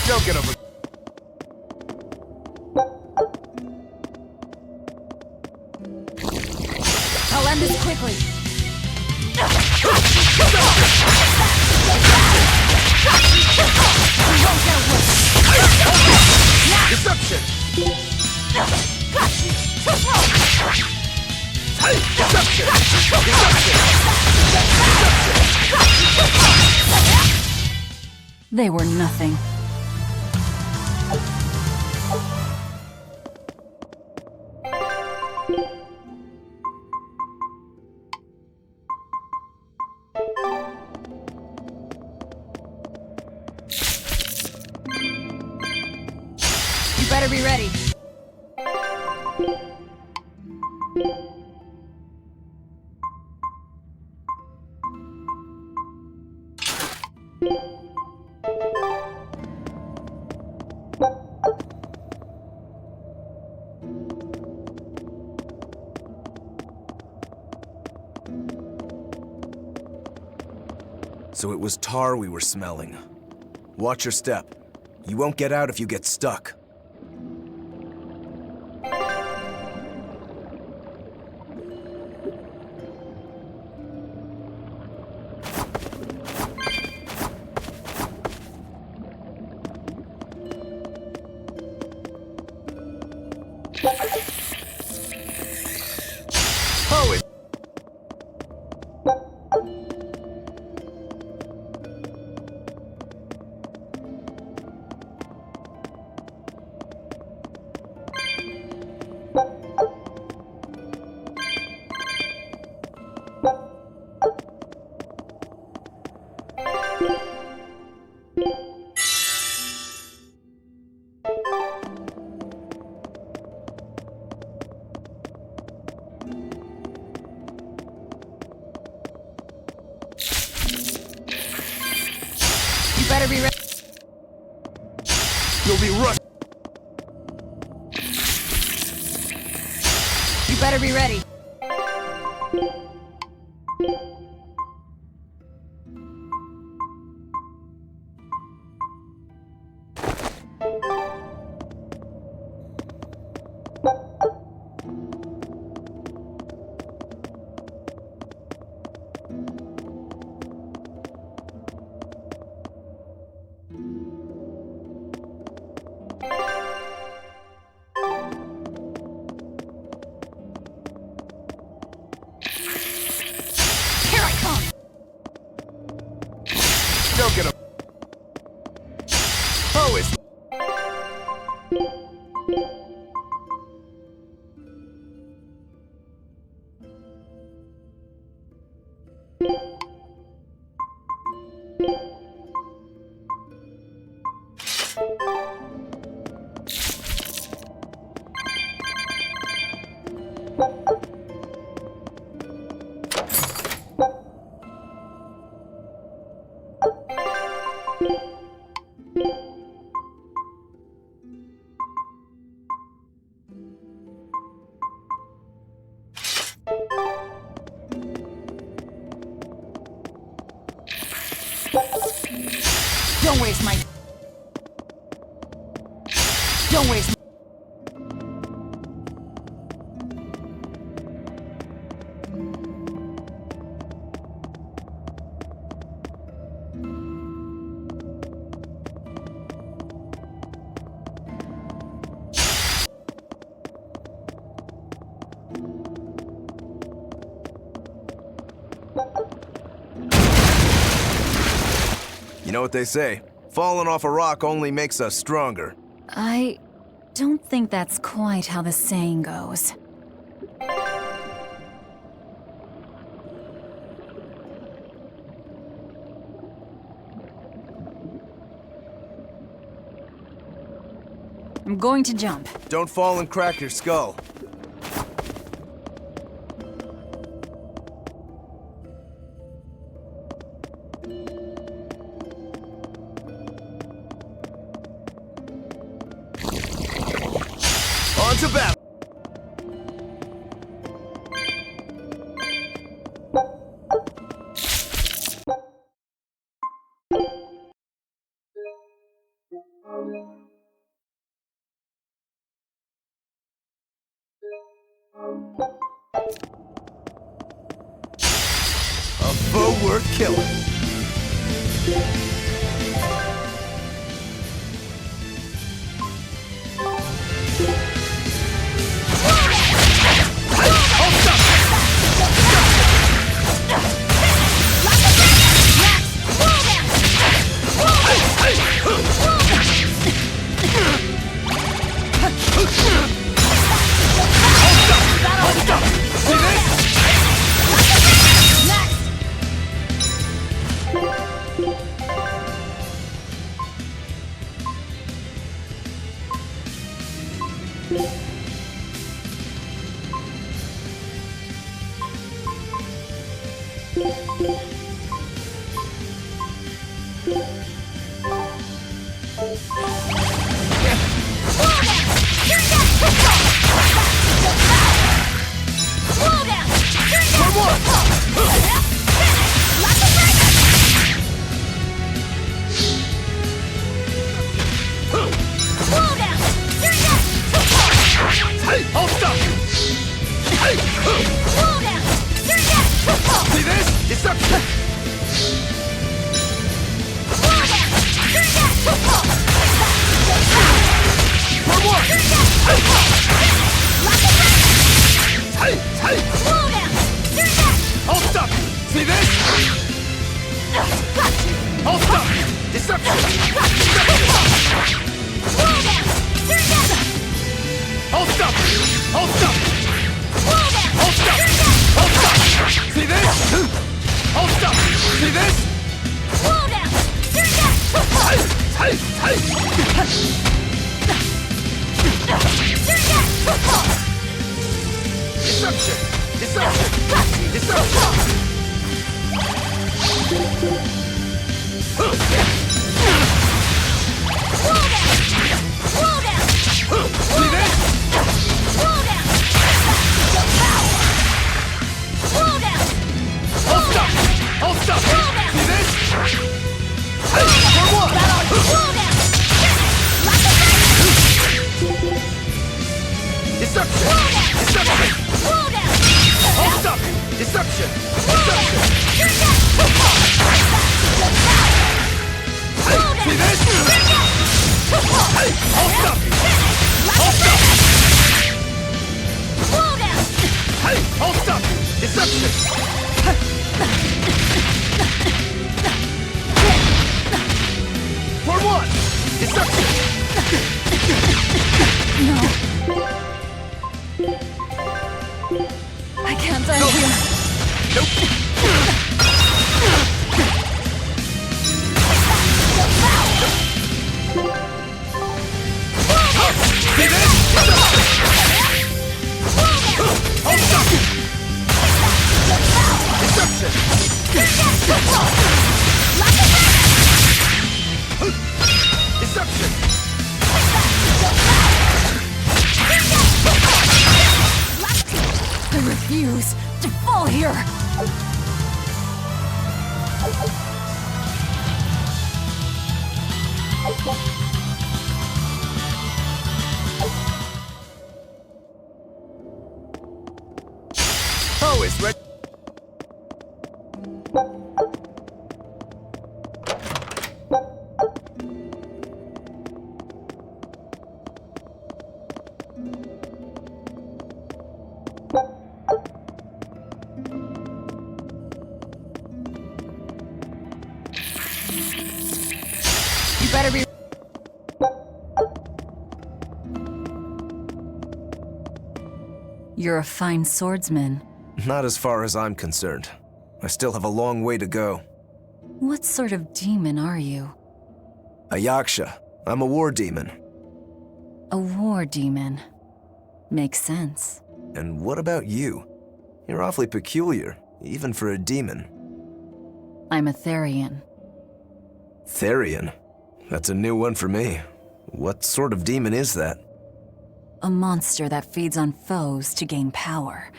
Don't get over. I'll end this quickly. Deception! Deception! They were nothing. You better be ready. So it was tar we were smelling. Watch your step. You won't get out if you get stuck. Oh, it... You better be ready. You'll be rushed. You better be ready. Here I come. Don't get him. Oh, it's... Don't waste my... Don't waste... You know what they say? Falling off a rock only makes us stronger. I don't think that's quite how the saying goes. I'm going to jump. Don't fall and crack your skull. On to battle! A foe worth killing. Roll down! You're dead! See this? Deception! Roll down! You're dead! For one! You're dead! Lock it back! Hey! Hey! Roll down! You're dead! I'll stop you! See this? Got you! I'll stop you! Deception! Roll down! You're dead! I'll stop you! I'll stop you! Roll down! I'll stop you! You're dead! I'll stop you! See this? I'll stop you! See this? Roll down! You're dead! Hey! Hey! Hey! You're dead! Deception! Deception! Deception! Roll down! Roll down! See this? Roll down! Roll down! I'll stop you! I'll stop you! Roll down! See this? Hey! For one! Roll down! Lock it back! Deception! Roll down! Deception! Roll down! I'll stop you! Deception! Roll down! You're dead! Hey! Roll down! See this? You're dead! Hey! I'll stop you! Lock I'll it stop back! you! Roll down! Hey! I'll stop you! Deception! For one! Deception! I can't die here. See this? I'll stop you! Deception! Deception! I refuse to fall here. Oh, it's ready. You better be. You're a fine swordsman. Not as far as I'm concerned. I still have a long way to go. What sort of demon are you? A yaksha. I'm a war demon. A war demon. Makes sense. And what about you? You're awfully peculiar, even for a demon. I'm a Therian. Therian? That's a new one for me. What sort of demon is that? A monster that feeds on foes to gain power.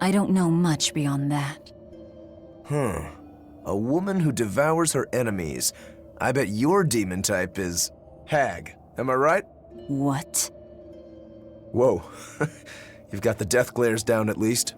I don't know much beyond that. Huh. A woman who devours her enemies. I bet your demon type is hag. Am I right? What? Whoa. You've got the death glares down at least.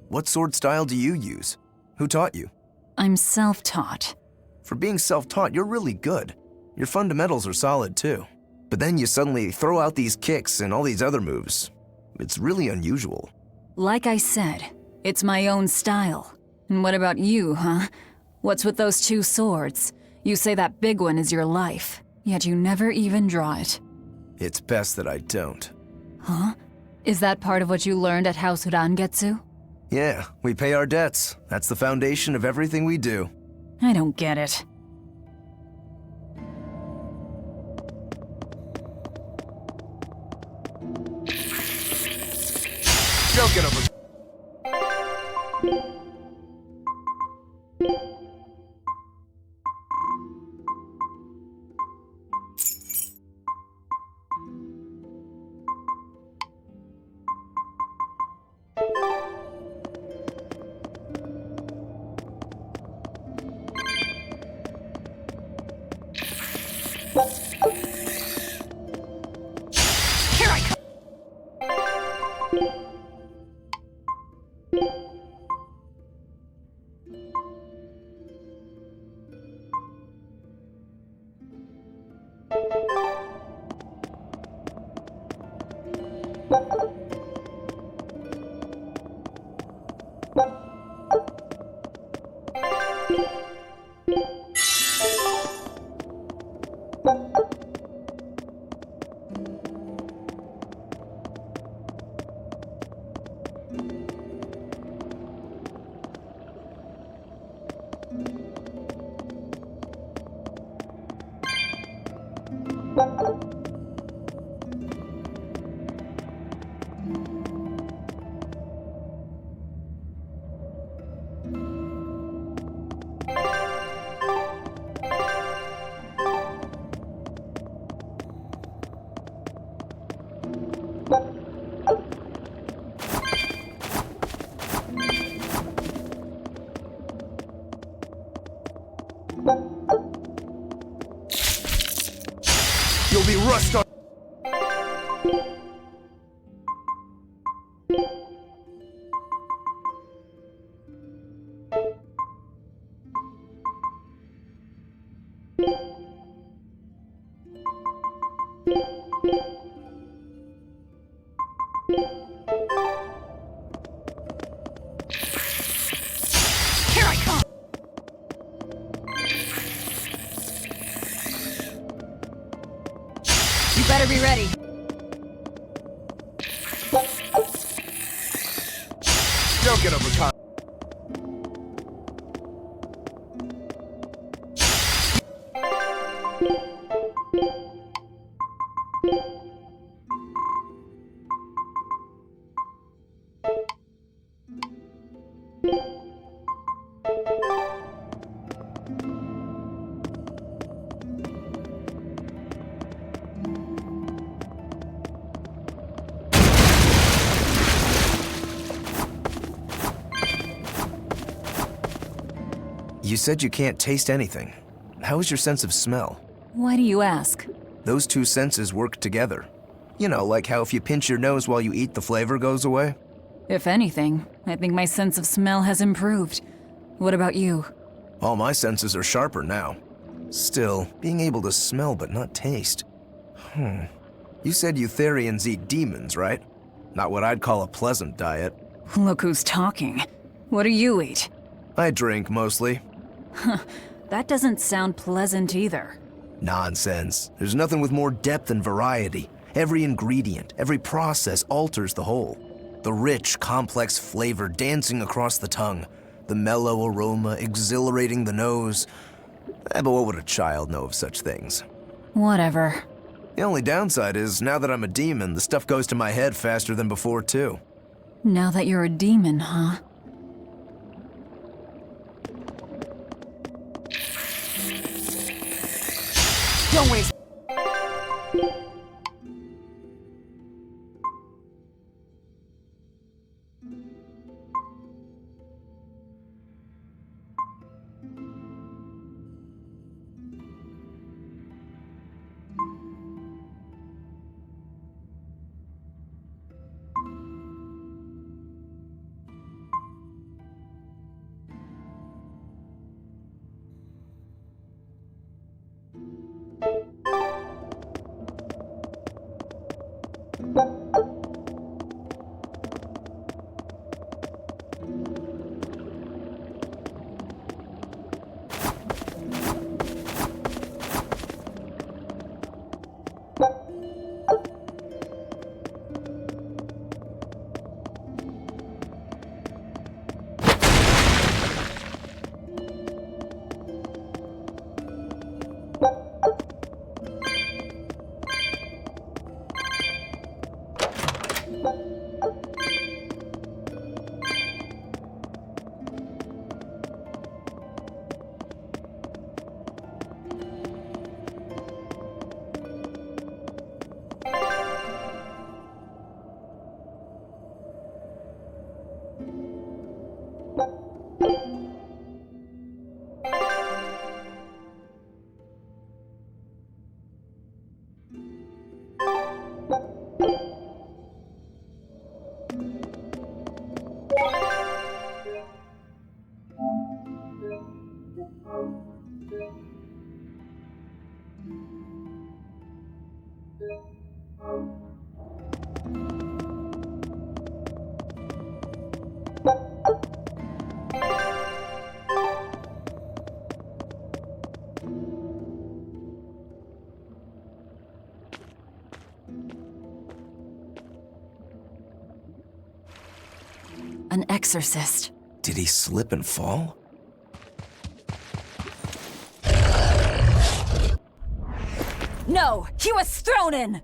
What sword style do you use? Who taught you? I'm self-taught. For being self-taught, you're really good. Your fundamentals are solid too. But then you suddenly throw out these kicks and all these other moves. It's really unusual. Like I said, it's my own style. And what about you, huh? What's with those two swords? You say that big one is your life, yet you never even draw it. It's best that I don't. Huh? Is that part of what you learned at House Rangetsu? Yeah, we pay our debts. That's the foundation of everything we do. I don't get it. Don't get over. Here I come! You'll be rust on. Here I come! You better be ready. Don't get overcome. You said you can't taste anything. How is your sense of smell? Why do you ask? Those two senses work together. You know, like how if you pinch your nose while you eat, the flavor goes away? If anything, I think my sense of smell has improved. What about you? All my senses are sharper now. Still, being able to smell but not taste. You said Eutherians eat demons, right? Not what I'd call a pleasant diet. Look who's talking. What do you eat? I drink, mostly. That doesn't sound pleasant either. Nonsense. There's nothing with more depth and variety. Every ingredient, every process alters the whole. The rich, complex flavor dancing across the tongue. The mellow aroma exhilarating the nose. But what would a child know of such things? Whatever. The only downside is, now that I'm a demon, the stuff goes to my head faster than before, too. Now that you're a demon, huh? Don't waste. An exorcist. Did he slip and fall? No, he was thrown in!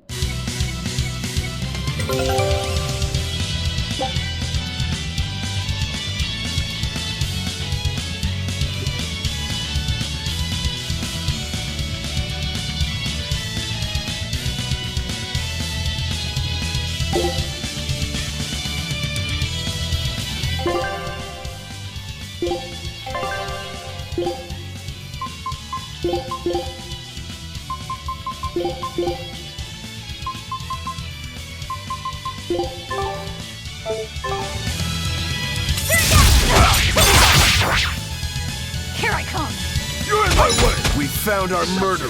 Here I come! You're in my way! We found our murderer.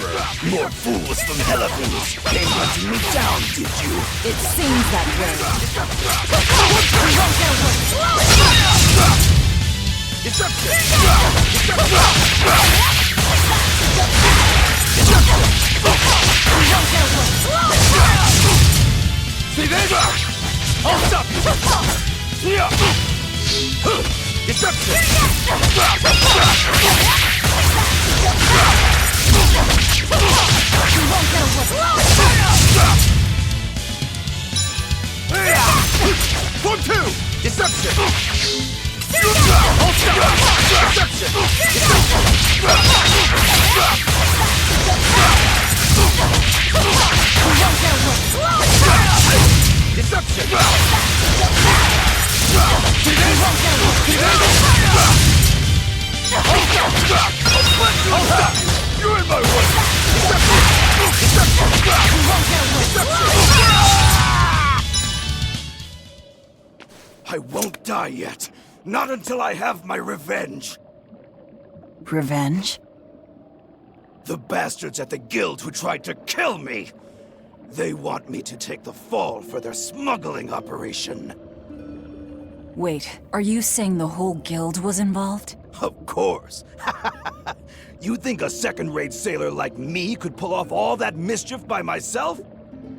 More fools from Hellafools came hunting me down, did you? It seems that way. See this? I'll stop you! Yeah! Deception! One, two! Deception! I'll stop! Deception! Deception! See this? See this? I'll stop! You're in my way! Deception! I won't die yet. Not until I have my revenge. Revenge? The bastards at the guild who tried to kill me. They want me to take the fall for their smuggling operation. Wait, are you saying the whole guild was involved? Of course. You think a second-rate sailor like me could pull off all that mischief by myself?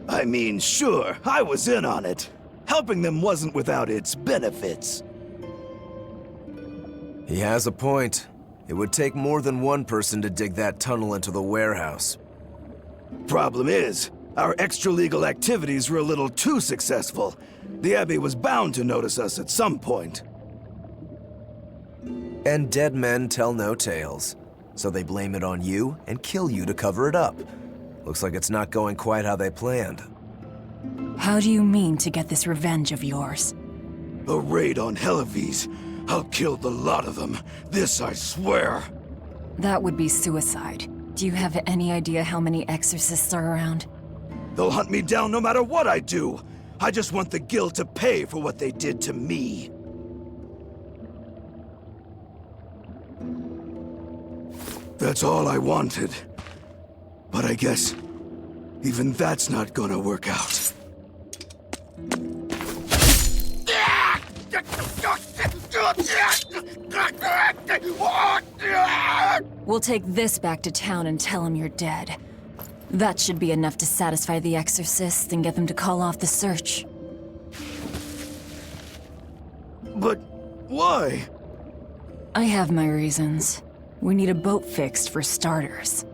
I mean, sure, I was in on it. Helping them wasn't without its benefits. He has a point. It would take more than one person to dig that tunnel into the warehouse. Problem is, our extra-legal activities were a little too successful. The Abbey was bound to notice us at some point. And dead men tell no tales. So they blame it on you and kill you to cover it up. Looks like it's not going quite how they planned. How do you mean to get this revenge of yours? A raid on Hellafools. I'll kill the lot of them. This I swear. That would be suicide. Do you have any idea how many exorcists are around? They'll hunt me down no matter what I do. I just want the guild to pay for what they did to me. That's all I wanted. But I guess even that's not gonna work out. We'll take this back to town and tell him you're dead. That should be enough to satisfy the exorcists and get them to call off the search. But why? I have my reasons. We need a boat fixed for starters.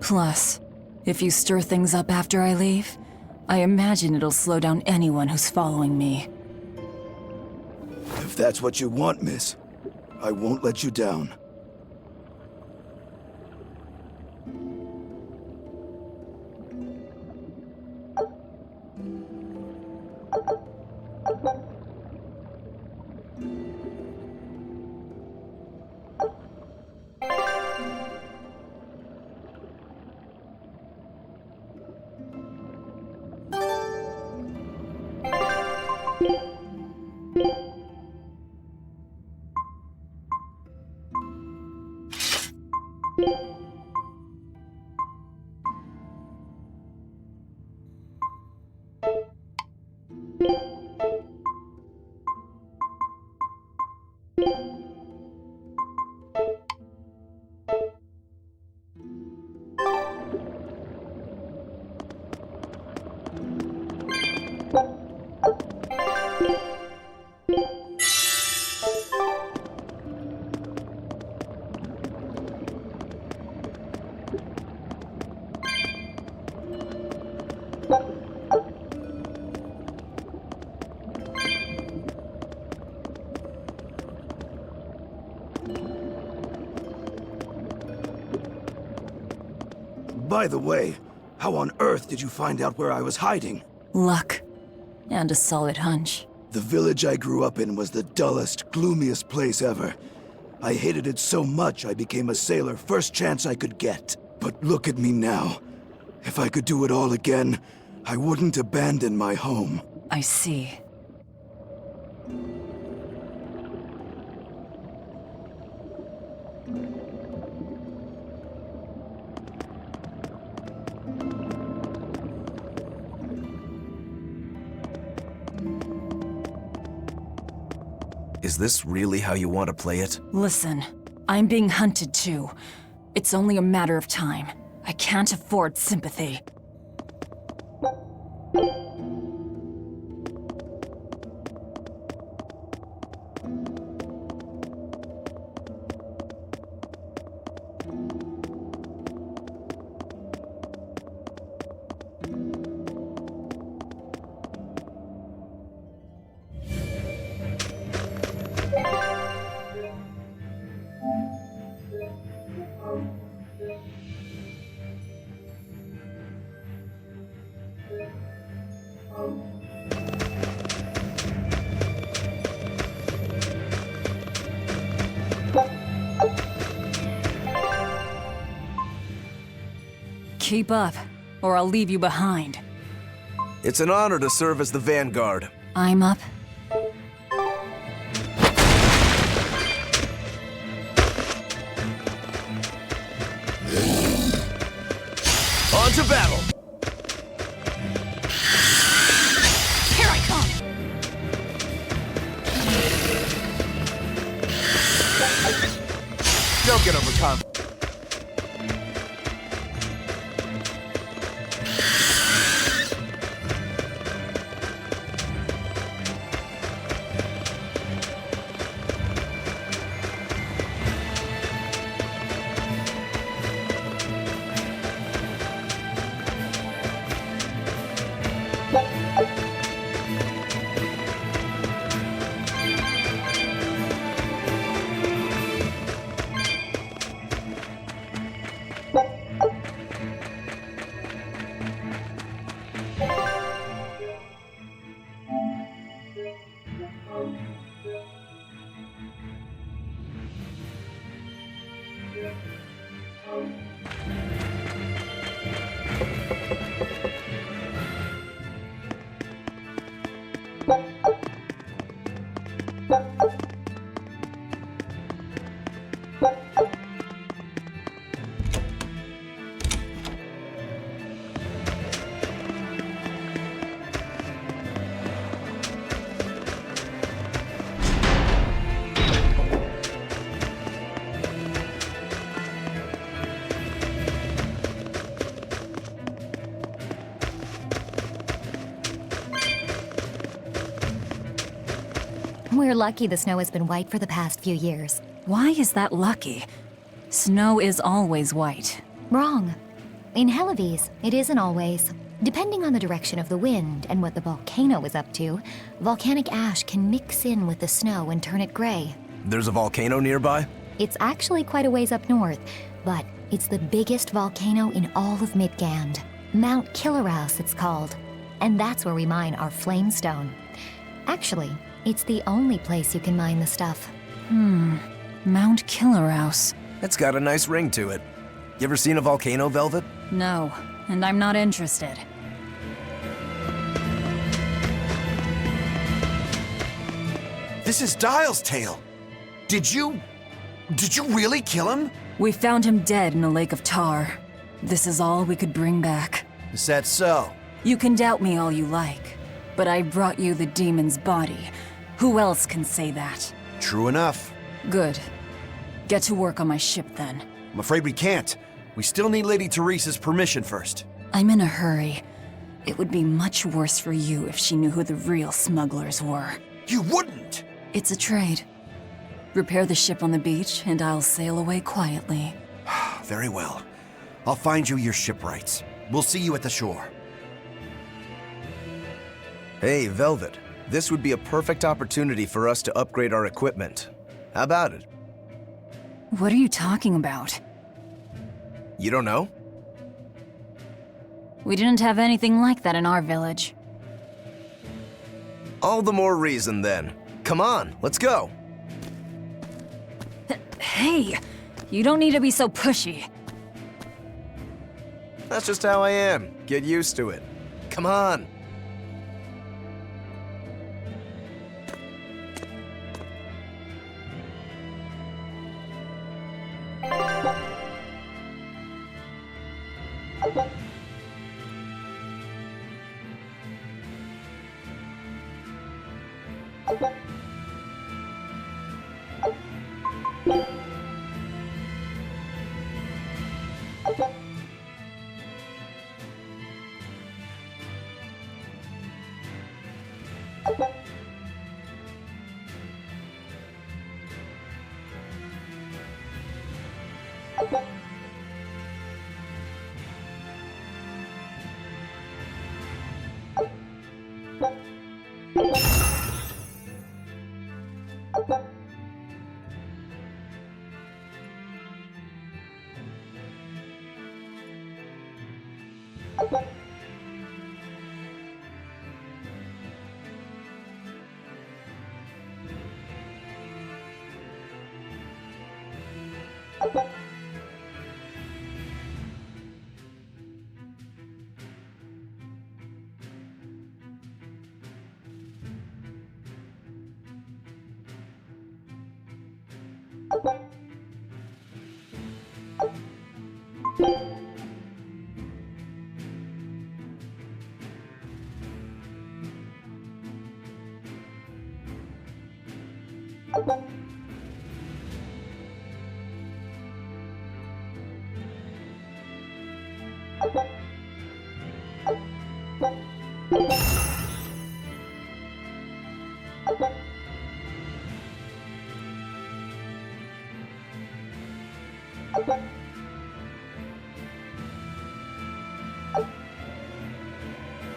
Plus, if you stir things up after I leave, I imagine it'll slow down anyone who's following me. If that's what you want, miss, I won't let you down. By the way, how on earth did you find out where I was hiding? Luck. And a solid hunch. The village I grew up in was the dullest, gloomiest place ever. I hated it so much I became a sailor first chance I could get. But look at me now. If I could do it all again, I wouldn't abandon my home. I see. Is this really how you want to play it? Listen, I'm being hunted too. It's only a matter of time. I can't afford sympathy. Keep up, or I'll leave you behind. It's an honor to serve as the vanguard. I'm up. On to battle! Here I come! Don't get overcome. We're lucky the snow has been white for the past few years. Why is that lucky? Snow is always white. Wrong. In Helives, it isn't always. Depending on the direction of the wind and what the volcano is up to, volcanic ash can mix in with the snow and turn it gray. There's a volcano nearby? It's actually quite a ways up north, but it's the biggest volcano in all of Midgand. Mount Killeraus, it's called. And that's where we mine our flamestone. Actually, it's the only place you can mine the stuff. Mount Killeraus. It's got a nice ring to it. You ever seen a volcano, Velvet? No, and I'm not interested. This is Dial's tale. Did you really kill him? We found him dead in a lake of tar. This is all we could bring back. Is that so? You can doubt me all you like, but I brought you the demon's body. Who else can say that? True enough. Good. Get to work on my ship then. I'm afraid we can't. We still need Lady Teresa's permission first. I'm in a hurry. It would be much worse for you if she knew who the real smugglers were. You wouldn't! It's a trade. Repair the ship on the beach, and I'll sail away quietly. Very well. I'll find you your shipwrights. We'll see you at the shore. Hey, Velvet. This would be a perfect opportunity for us to upgrade our equipment. How about it? What are you talking about? You don't know? We didn't have anything like that in our village. All the more reason, then. Come on, let's go. Hey, you don't need to be so pushy. That's just how I am. Get used to it. Come on.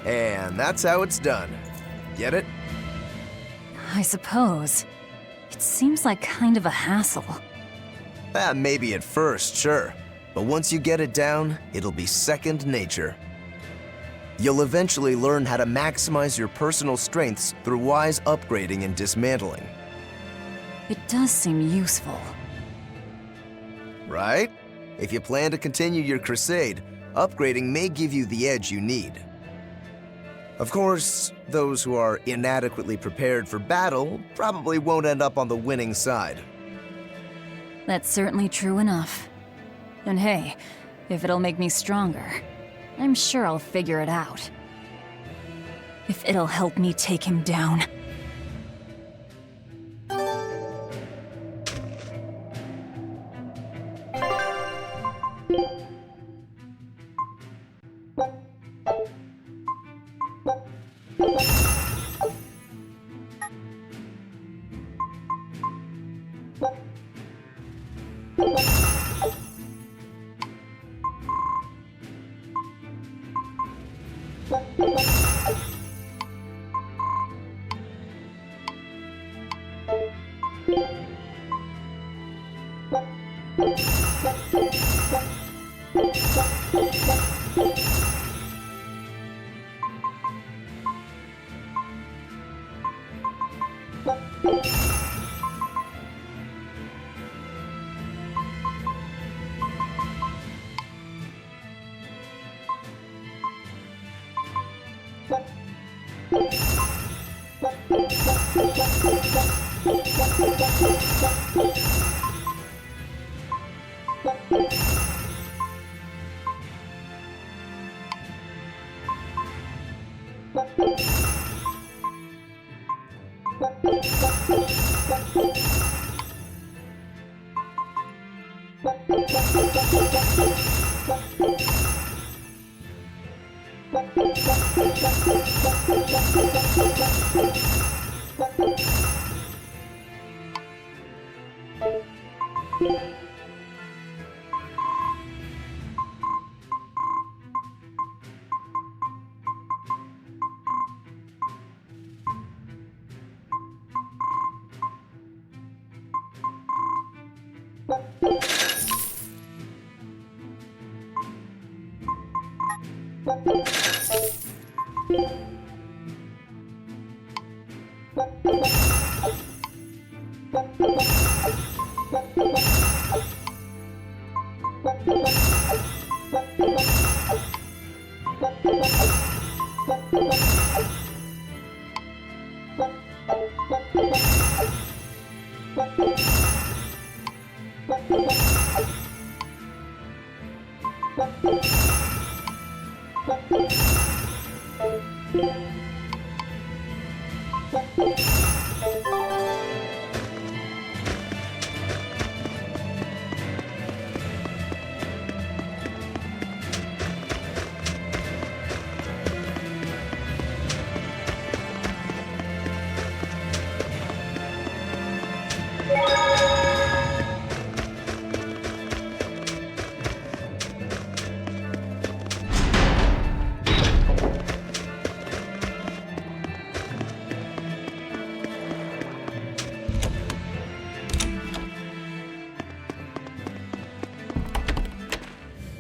And that's how it's done. Get it? I suppose. It seems like kind of a hassle. Maybe at first, sure. But once you get it down, it'll be second nature. You'll eventually learn how to maximize your personal strengths through wise upgrading and dismantling. It does seem useful. Right? If you plan to continue your crusade, upgrading may give you the edge you need. Of course, those who are inadequately prepared for battle probably won't end up on the winning side. That's certainly true enough. And hey, if it'll make me stronger, I'm sure I'll figure it out. If it'll help me take him down.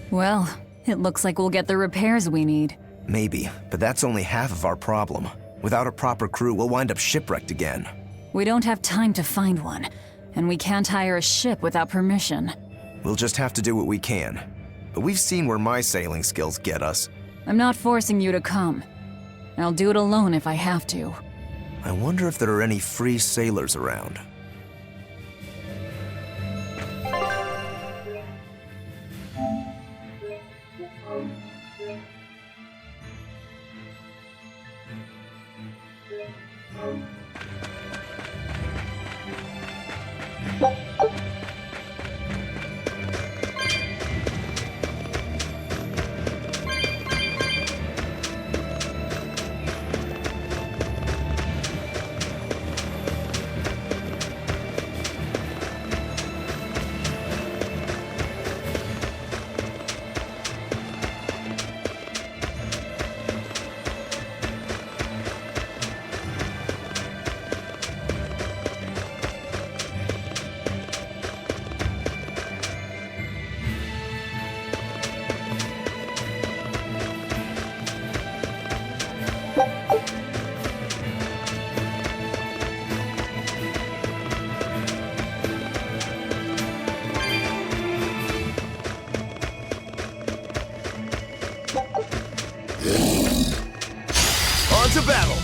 Well, it looks like we'll get the repairs we need. Maybe, but that's only half of our problem. Without a proper crew, we'll wind up shipwrecked again. We don't have time to find one, and we can't hire a ship without permission. We'll just have to do what we can. But we've seen where my sailing skills get us. I'm not forcing you to come. I'll do it alone if I have to. I wonder if there are any free sailors around. On to battle!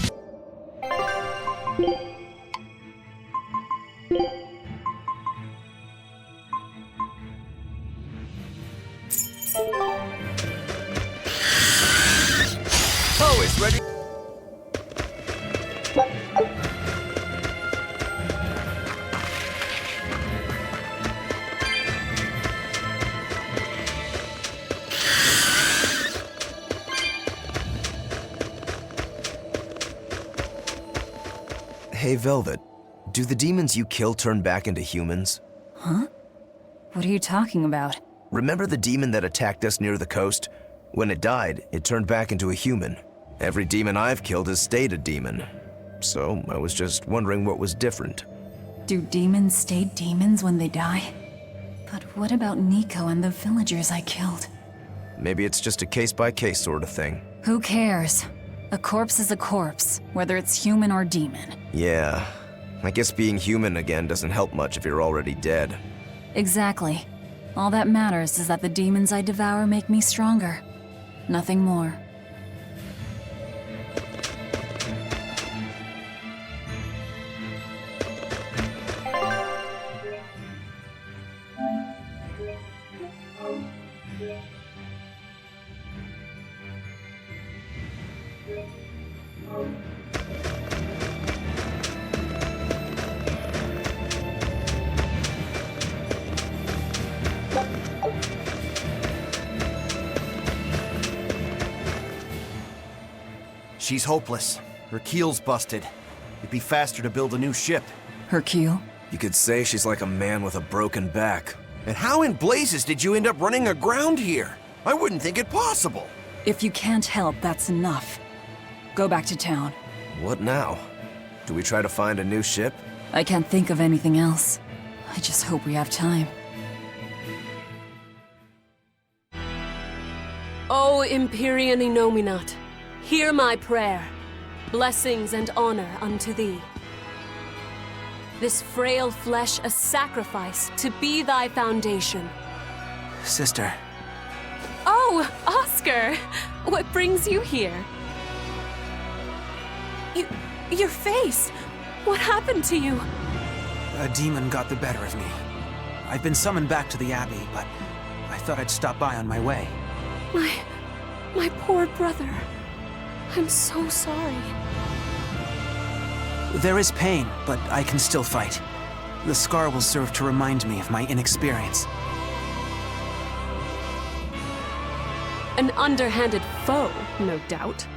Always ready. Hey, Velvet. Do the demons you kill turn back into humans? Huh? What are you talking about? Remember the demon that attacked us near the coast? When it died, it turned back into a human. Every demon I've killed has stayed a demon. So, I was just wondering what was different. Do demons stay demons when they die? But what about Nico and the villagers I killed? Maybe it's just a case-by-case sort of thing. Who cares? A corpse is a corpse, whether it's human or demon. Yeah, I guess being human again doesn't help much if you're already dead. Exactly. All that matters is that the demons I devour make me stronger. Nothing more. She's hopeless. Her keel's busted. It'd be faster to build a new ship. Her keel? You could say she's like a man with a broken back. And how in blazes did you end up running aground here? I wouldn't think it possible. If you can't help, that's enough. Go back to town. What now? Do we try to find a new ship? I can't think of anything else. I just hope we have time. O Empyrean Innominat, hear my prayer. Blessings and honor unto thee. This frail flesh a sacrifice to be thy foundation. Sister. Oh, Oscar! What brings you here? Your face! What happened to you? A demon got the better of me. I've been summoned back to the Abbey, but I thought I'd stop by on my way. My poor brother. I'm so sorry. There is pain, but I can still fight. The scar will serve to remind me of my inexperience. An underhanded foe, no doubt.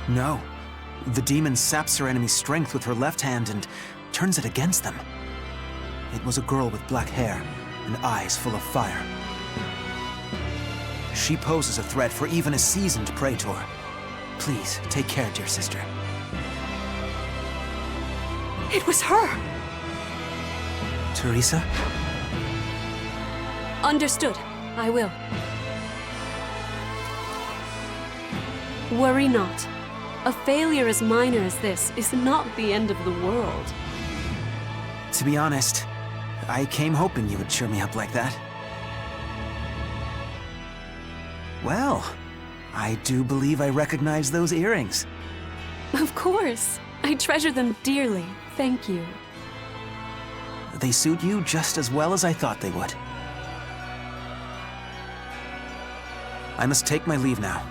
No. The demon saps her enemy's strength with her left hand and turns it against them. It was a girl with black hair and eyes full of fire. She poses a threat for even a seasoned praetor. Please, take care, dear sister. It was her! Teresa? Understood. I will. Worry not. A failure as minor as this is not the end of the world. To be honest, I came hoping you would cheer me up like that. Well, I do believe I recognize those earrings. Of course. I treasure them dearly. Thank you. They suit you just as well as I thought they would. I must take my leave now.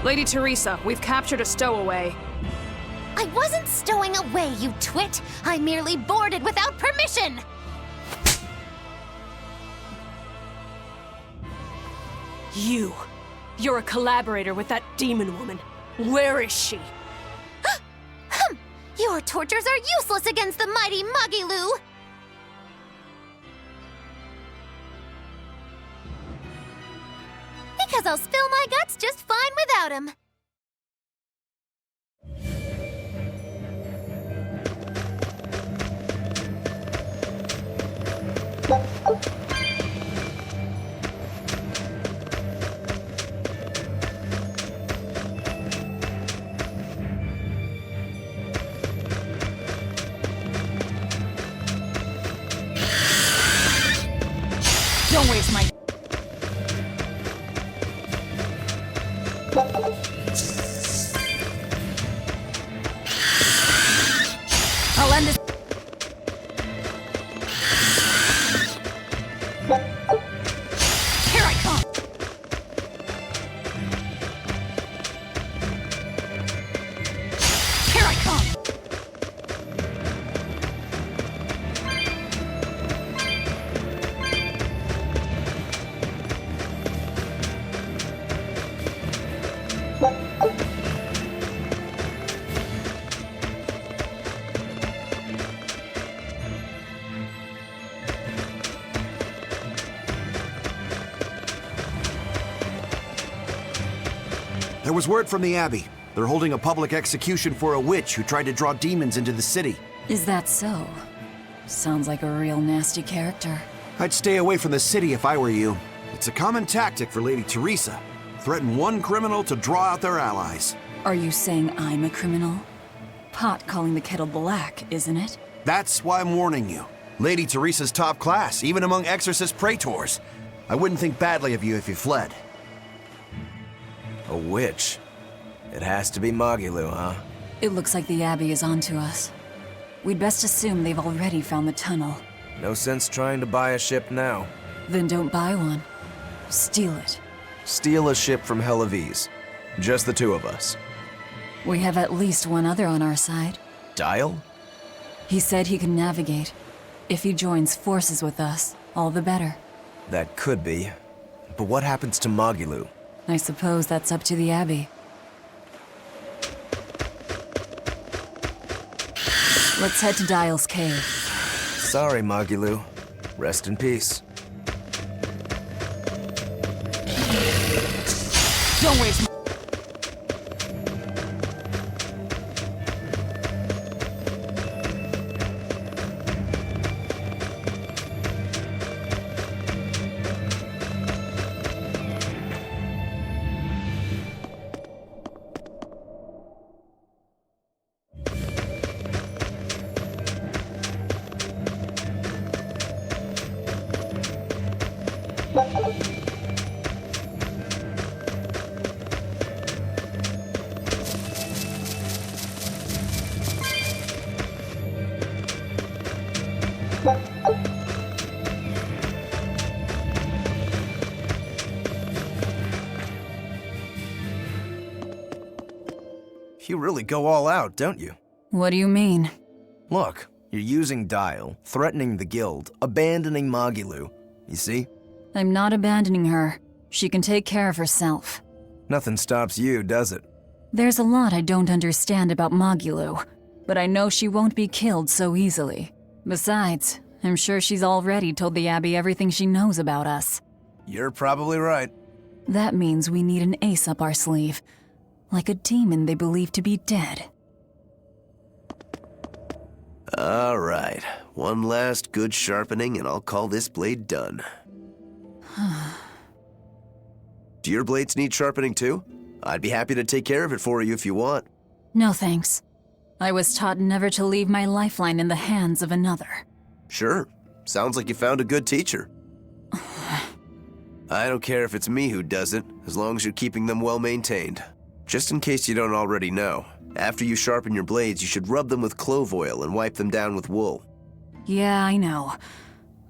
Lady Teresa, we've captured a stowaway. I wasn't stowing away, you twit! I merely boarded without permission! You're a collaborator with that demon woman. Where is she? Your tortures are useless against the mighty Magilu! Because I'll spill my guts just fine without him. Don't waste my... I'll end this... Here I come! Here I come! There was word from the Abbey. They're holding a public execution for a witch who tried to draw demons into the city. Is that so? Sounds like a real nasty character. I'd stay away from the city if I were you. It's a common tactic for Lady Teresa. Threaten one criminal to draw out their allies. Are you saying I'm a criminal? Pot calling the kettle black, isn't it? That's why I'm warning you. Lady Teresa's top class, even among exorcist praetors. I wouldn't think badly of you if you fled. A witch? It has to be Magilu, huh? It looks like the Abbey is onto us. We'd best assume they've already found the tunnel. No sense trying to buy a ship now. Then don't buy one. Steal it. Steal a ship from Helavis. Just the two of us. We have at least one other on our side. Dial? He said he can navigate. If he joins forces with us, all the better. That could be. But what happens to Magilou? I suppose that's up to the Abbey. Let's head to Dial's cave. Sorry, Magilou. Rest in peace. Don't waste. You really go all out, don't you? What do you mean? Look, you're using Dial, threatening the guild, abandoning Magilou. You see? I'm not abandoning her. She can take care of herself. Nothing stops you, does it? There's a lot I don't understand about Magilou, but I know she won't be killed so easily. Besides, I'm sure she's already told the Abbey everything she knows about us. You're probably right. That means we need an ace up our sleeve. Like a demon they believe to be dead. All right. One last good sharpening and I'll call this blade done. Do your blades need sharpening too? I'd be happy to take care of it for you if you want. No thanks. I was taught never to leave my lifeline in the hands of another. Sure. Sounds like you found a good teacher. I don't care if it's me who does it, as long as you're keeping them well maintained. Just in case you don't already know, after you sharpen your blades, you should rub them with clove oil and wipe them down with wool. Yeah, I know.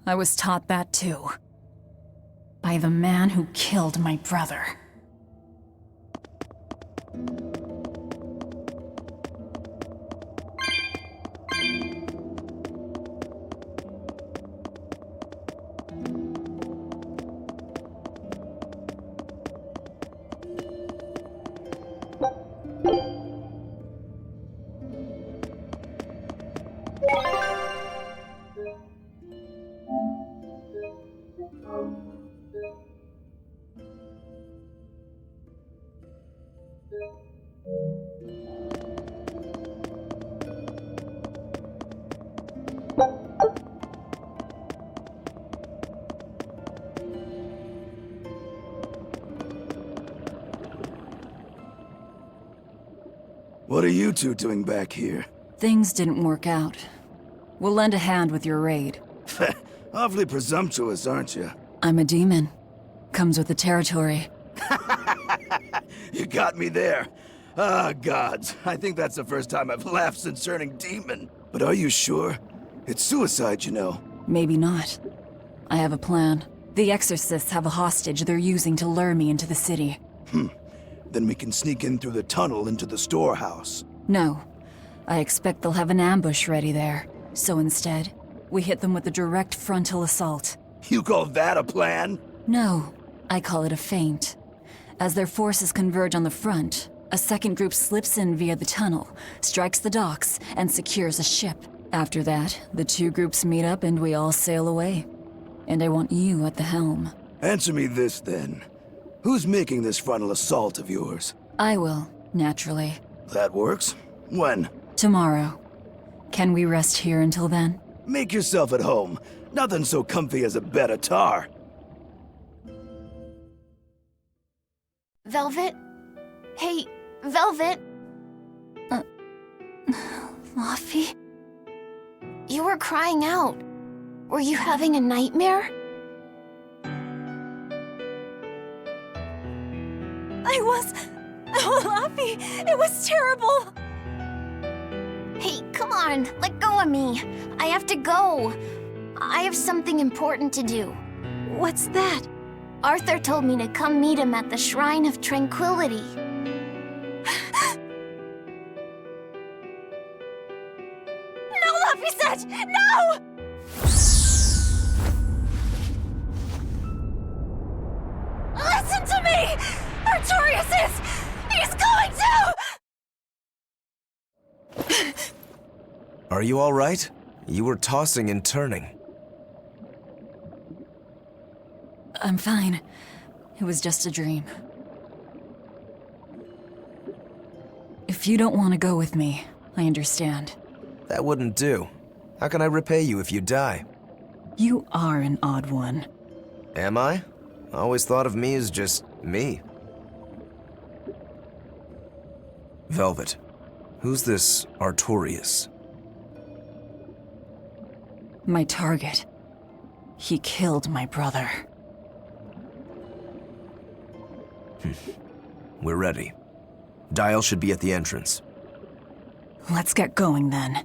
I was taught that too. By the man who killed my brother. What are you two doing back here? Things didn't work out. We'll lend a hand with your raid. Awfully presumptuous, aren't you? I'm a demon. Comes with the territory. You got me there. Ah, gods. I think that's the first time I've laughed since turning demon. But are you sure? It's suicide, you know. Maybe not. I have a plan. The exorcists have a hostage they're using to lure me into the city. Then we can sneak in through the tunnel into the storehouse. No. I expect they'll have an ambush ready there. So instead, we hit them with a direct frontal assault. You call that a plan? No, I call it a feint. As their forces converge on the front, a second group slips in via the tunnel, strikes the docks, and secures a ship. After that, the two groups meet up and we all sail away. And I want you at the helm. Answer me this, then. Who's making this frontal assault of yours? I will, naturally. That works. When? Tomorrow. Can we rest here until then? Make yourself at home. Nothing so comfy as a bed of tar. Velvet? Hey, Velvet? Laffy? You were crying out. Were you having a nightmare? Oh, Laffy! It was terrible! Hey, come on, let go of me. I have to go. I have something important to do. What's that? Arthur told me to come meet him at the Shrine of Tranquility. No, Laffy! Reset! No! Listen to me! Artorias is... He's going to... Are you all right? You were tossing and turning. I'm fine. It was just a dream. If you don't want to go with me, I understand. That wouldn't do. How can I repay you if you die? You are an odd one. Am I? I always thought of me as just me. Velvet, who's this Artorias? My target. He killed my brother. We're ready. Dial should be at the entrance. Let's get going then.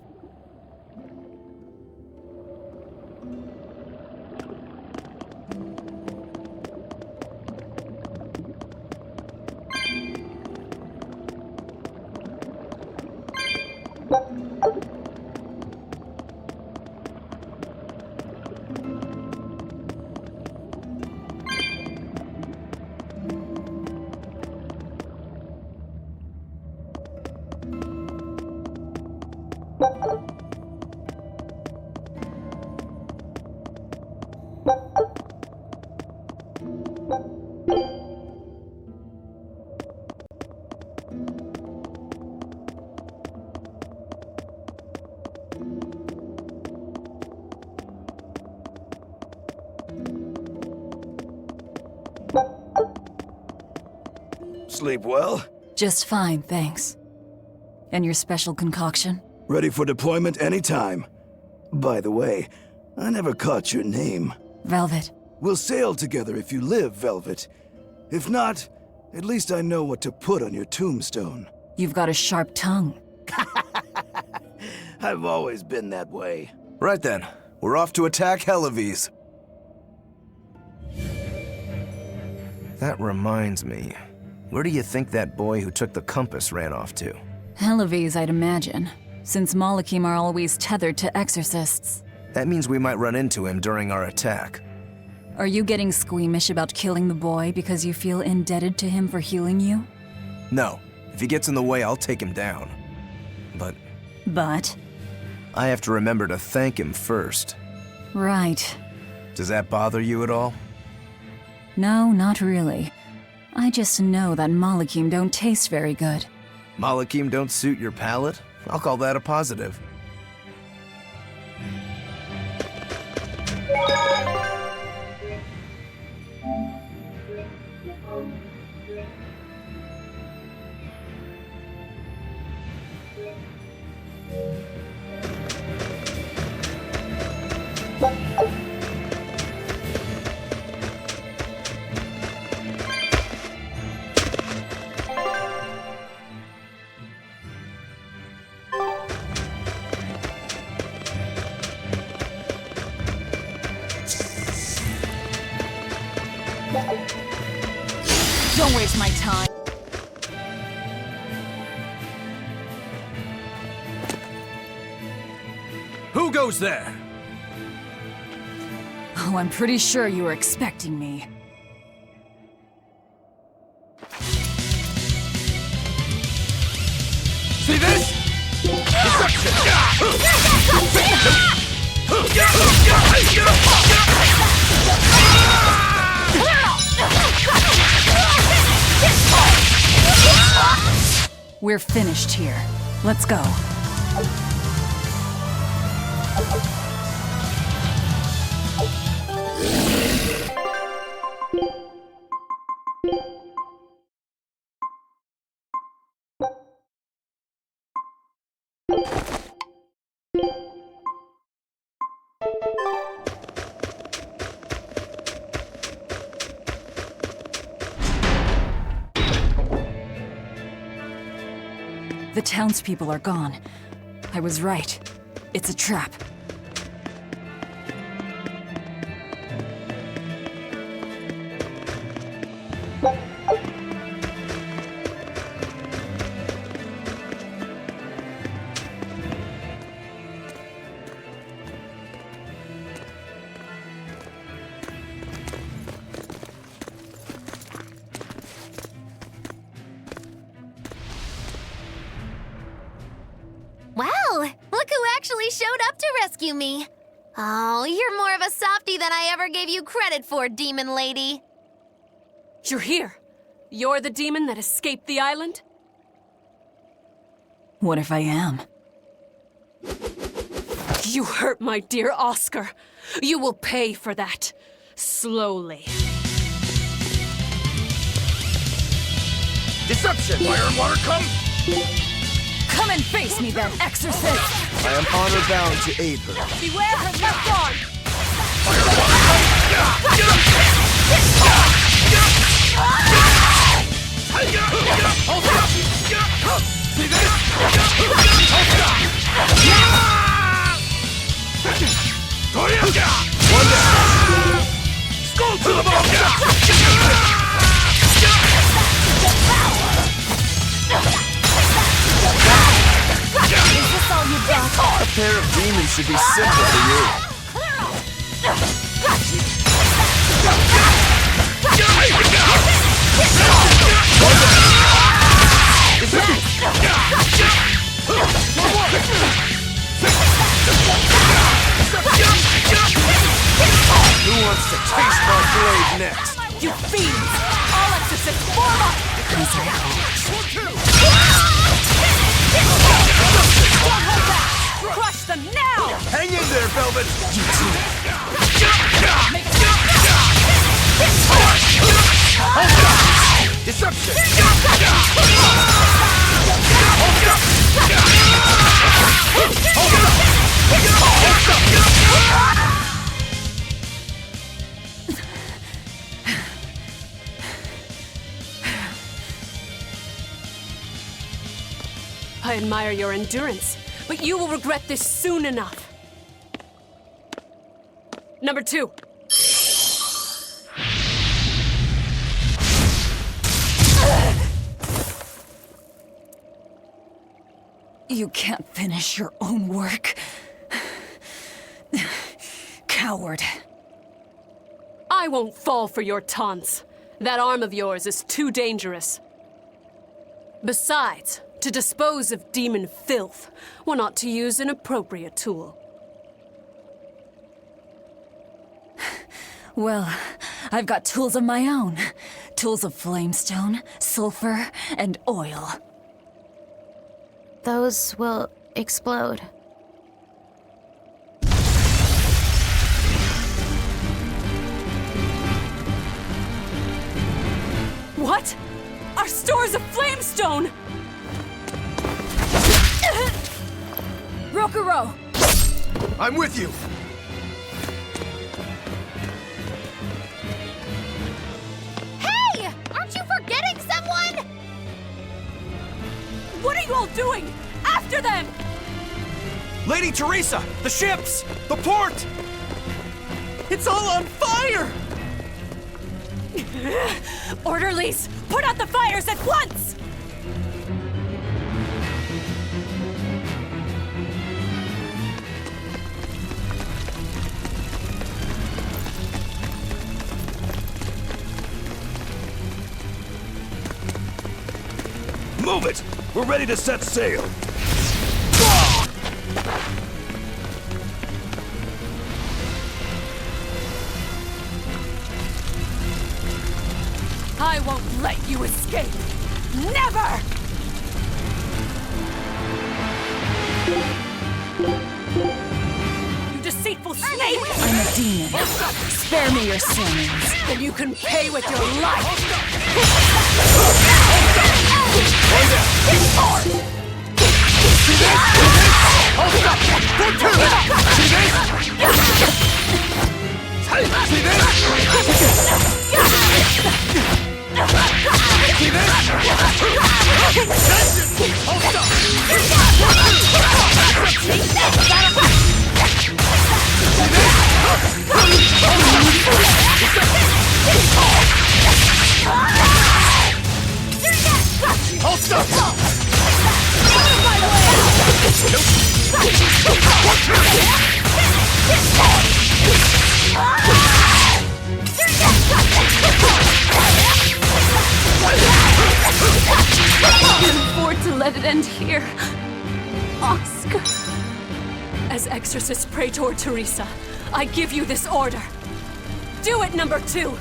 Sleep well? Just fine, thanks. And your special concoction? Ready for deployment anytime. By the way, I never caught your name. Velvet. We'll sail together if you live, Velvet. If not, at least I know what to put on your tombstone. You've got a sharp tongue. I've always been that way. Right then, we're off to attack Helives. That reminds me. Where do you think that boy who took the compass ran off to? Helives, I'd imagine, since Malachim are always tethered to exorcists. That means we might run into him during our attack. Are you getting squeamish about killing the boy because you feel indebted to him for healing you? No. If he gets in the way, I'll take him down. But? I have to remember to thank him first. Right. Does that bother you at all? No, not really. I just know that Malachim don't taste very good. Malachim don't suit your palate? I'll call that a positive. Don't waste my time. Who goes there? Oh, I'm pretty sure you were expecting me. See this? We're finished here. Let's go. The townspeople are gone. I was right. It's a trap. actually showed up to rescue me. Oh, you're more of a softie than I ever gave you credit for, demon lady. You're here. You're the demon that escaped the island? What if I am? You hurt my dear Oscar. You will pay for that. Slowly. Deception! Fire and water, come! Come and face me then, exorcist! I am honor bound to aid her. Beware her left arm! See this? One down! Skull to the bone! Is this all you got? A pair of demons should be simple for you. Who wants to taste my blade next? You fiends! All exorcists form up! Don't hold back! Crush them now! Hang in there, Velvet! You Deception! I admire your endurance, but you will regret this soon enough. Number 2. You can't finish your own work. Coward. I won't fall for your taunts. That arm of yours is too dangerous. Besides, to dispose of demon filth, one ought to use an appropriate tool. Well, I've got tools of my own. Tools of flamestone, sulfur, and oil. Those will explode. What? Our stores of flamestone! Rokuro! I'm with you! Hey! Aren't you forgetting someone? What are you all doing? After them! Lady Teresa! The ships! The port! It's all on fire! Orderlies, put out the fires at once! Move it! We're ready to set sail! I won't let you escape! Never! You deceitful snake! I'm a demon. Spare me your sins. Then you can pay with your life! I can't afford to let it end here. Oscar. As Exorcist Praetor Teresa, I give you this order. Do it, number 2!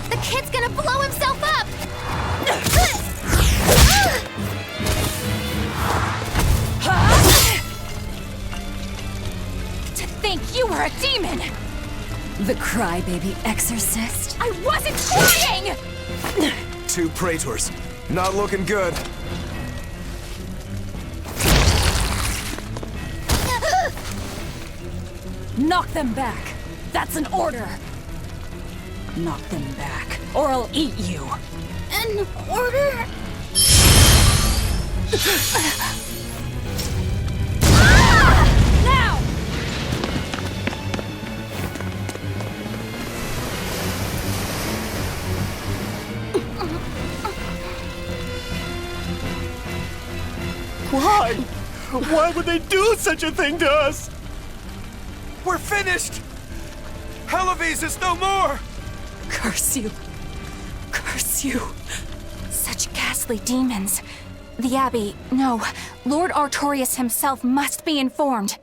The kid's gonna blow himself up! To think you were a demon! The crybaby exorcist. I wasn't crying! 2 praetors. Not looking good. Knock them back. That's an order. Knock them back, or I'll eat you. An order? Now! Why? Why would they do such a thing to us? We're finished! Helives is no more! Curse you. Curse you. Such ghastly demons. The Abbey, no. Lord Artorius himself must be informed.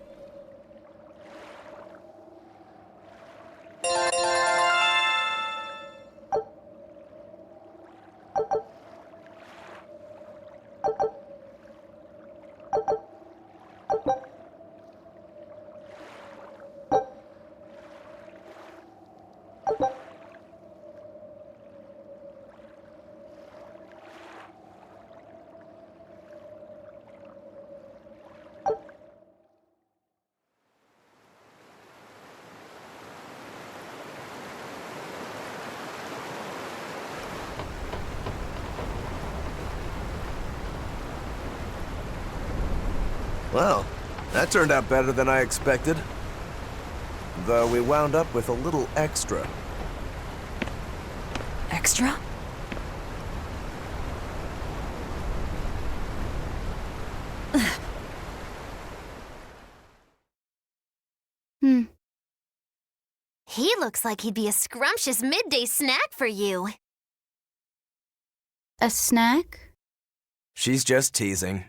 Well, that turned out better than I expected. Though we wound up with a little extra. Extra? He looks like he'd be a scrumptious midday snack for you. A snack? She's just teasing.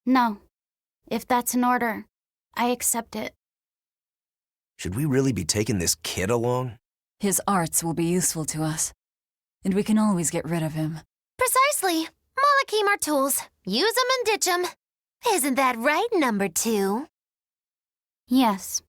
No. If that's an order, I accept it. Should we really be taking this kid along? His arts will be useful to us, and we can always get rid of him. Precisely. Malakim are tools. Use them and ditch them. Isn't that right, number 2? Yes.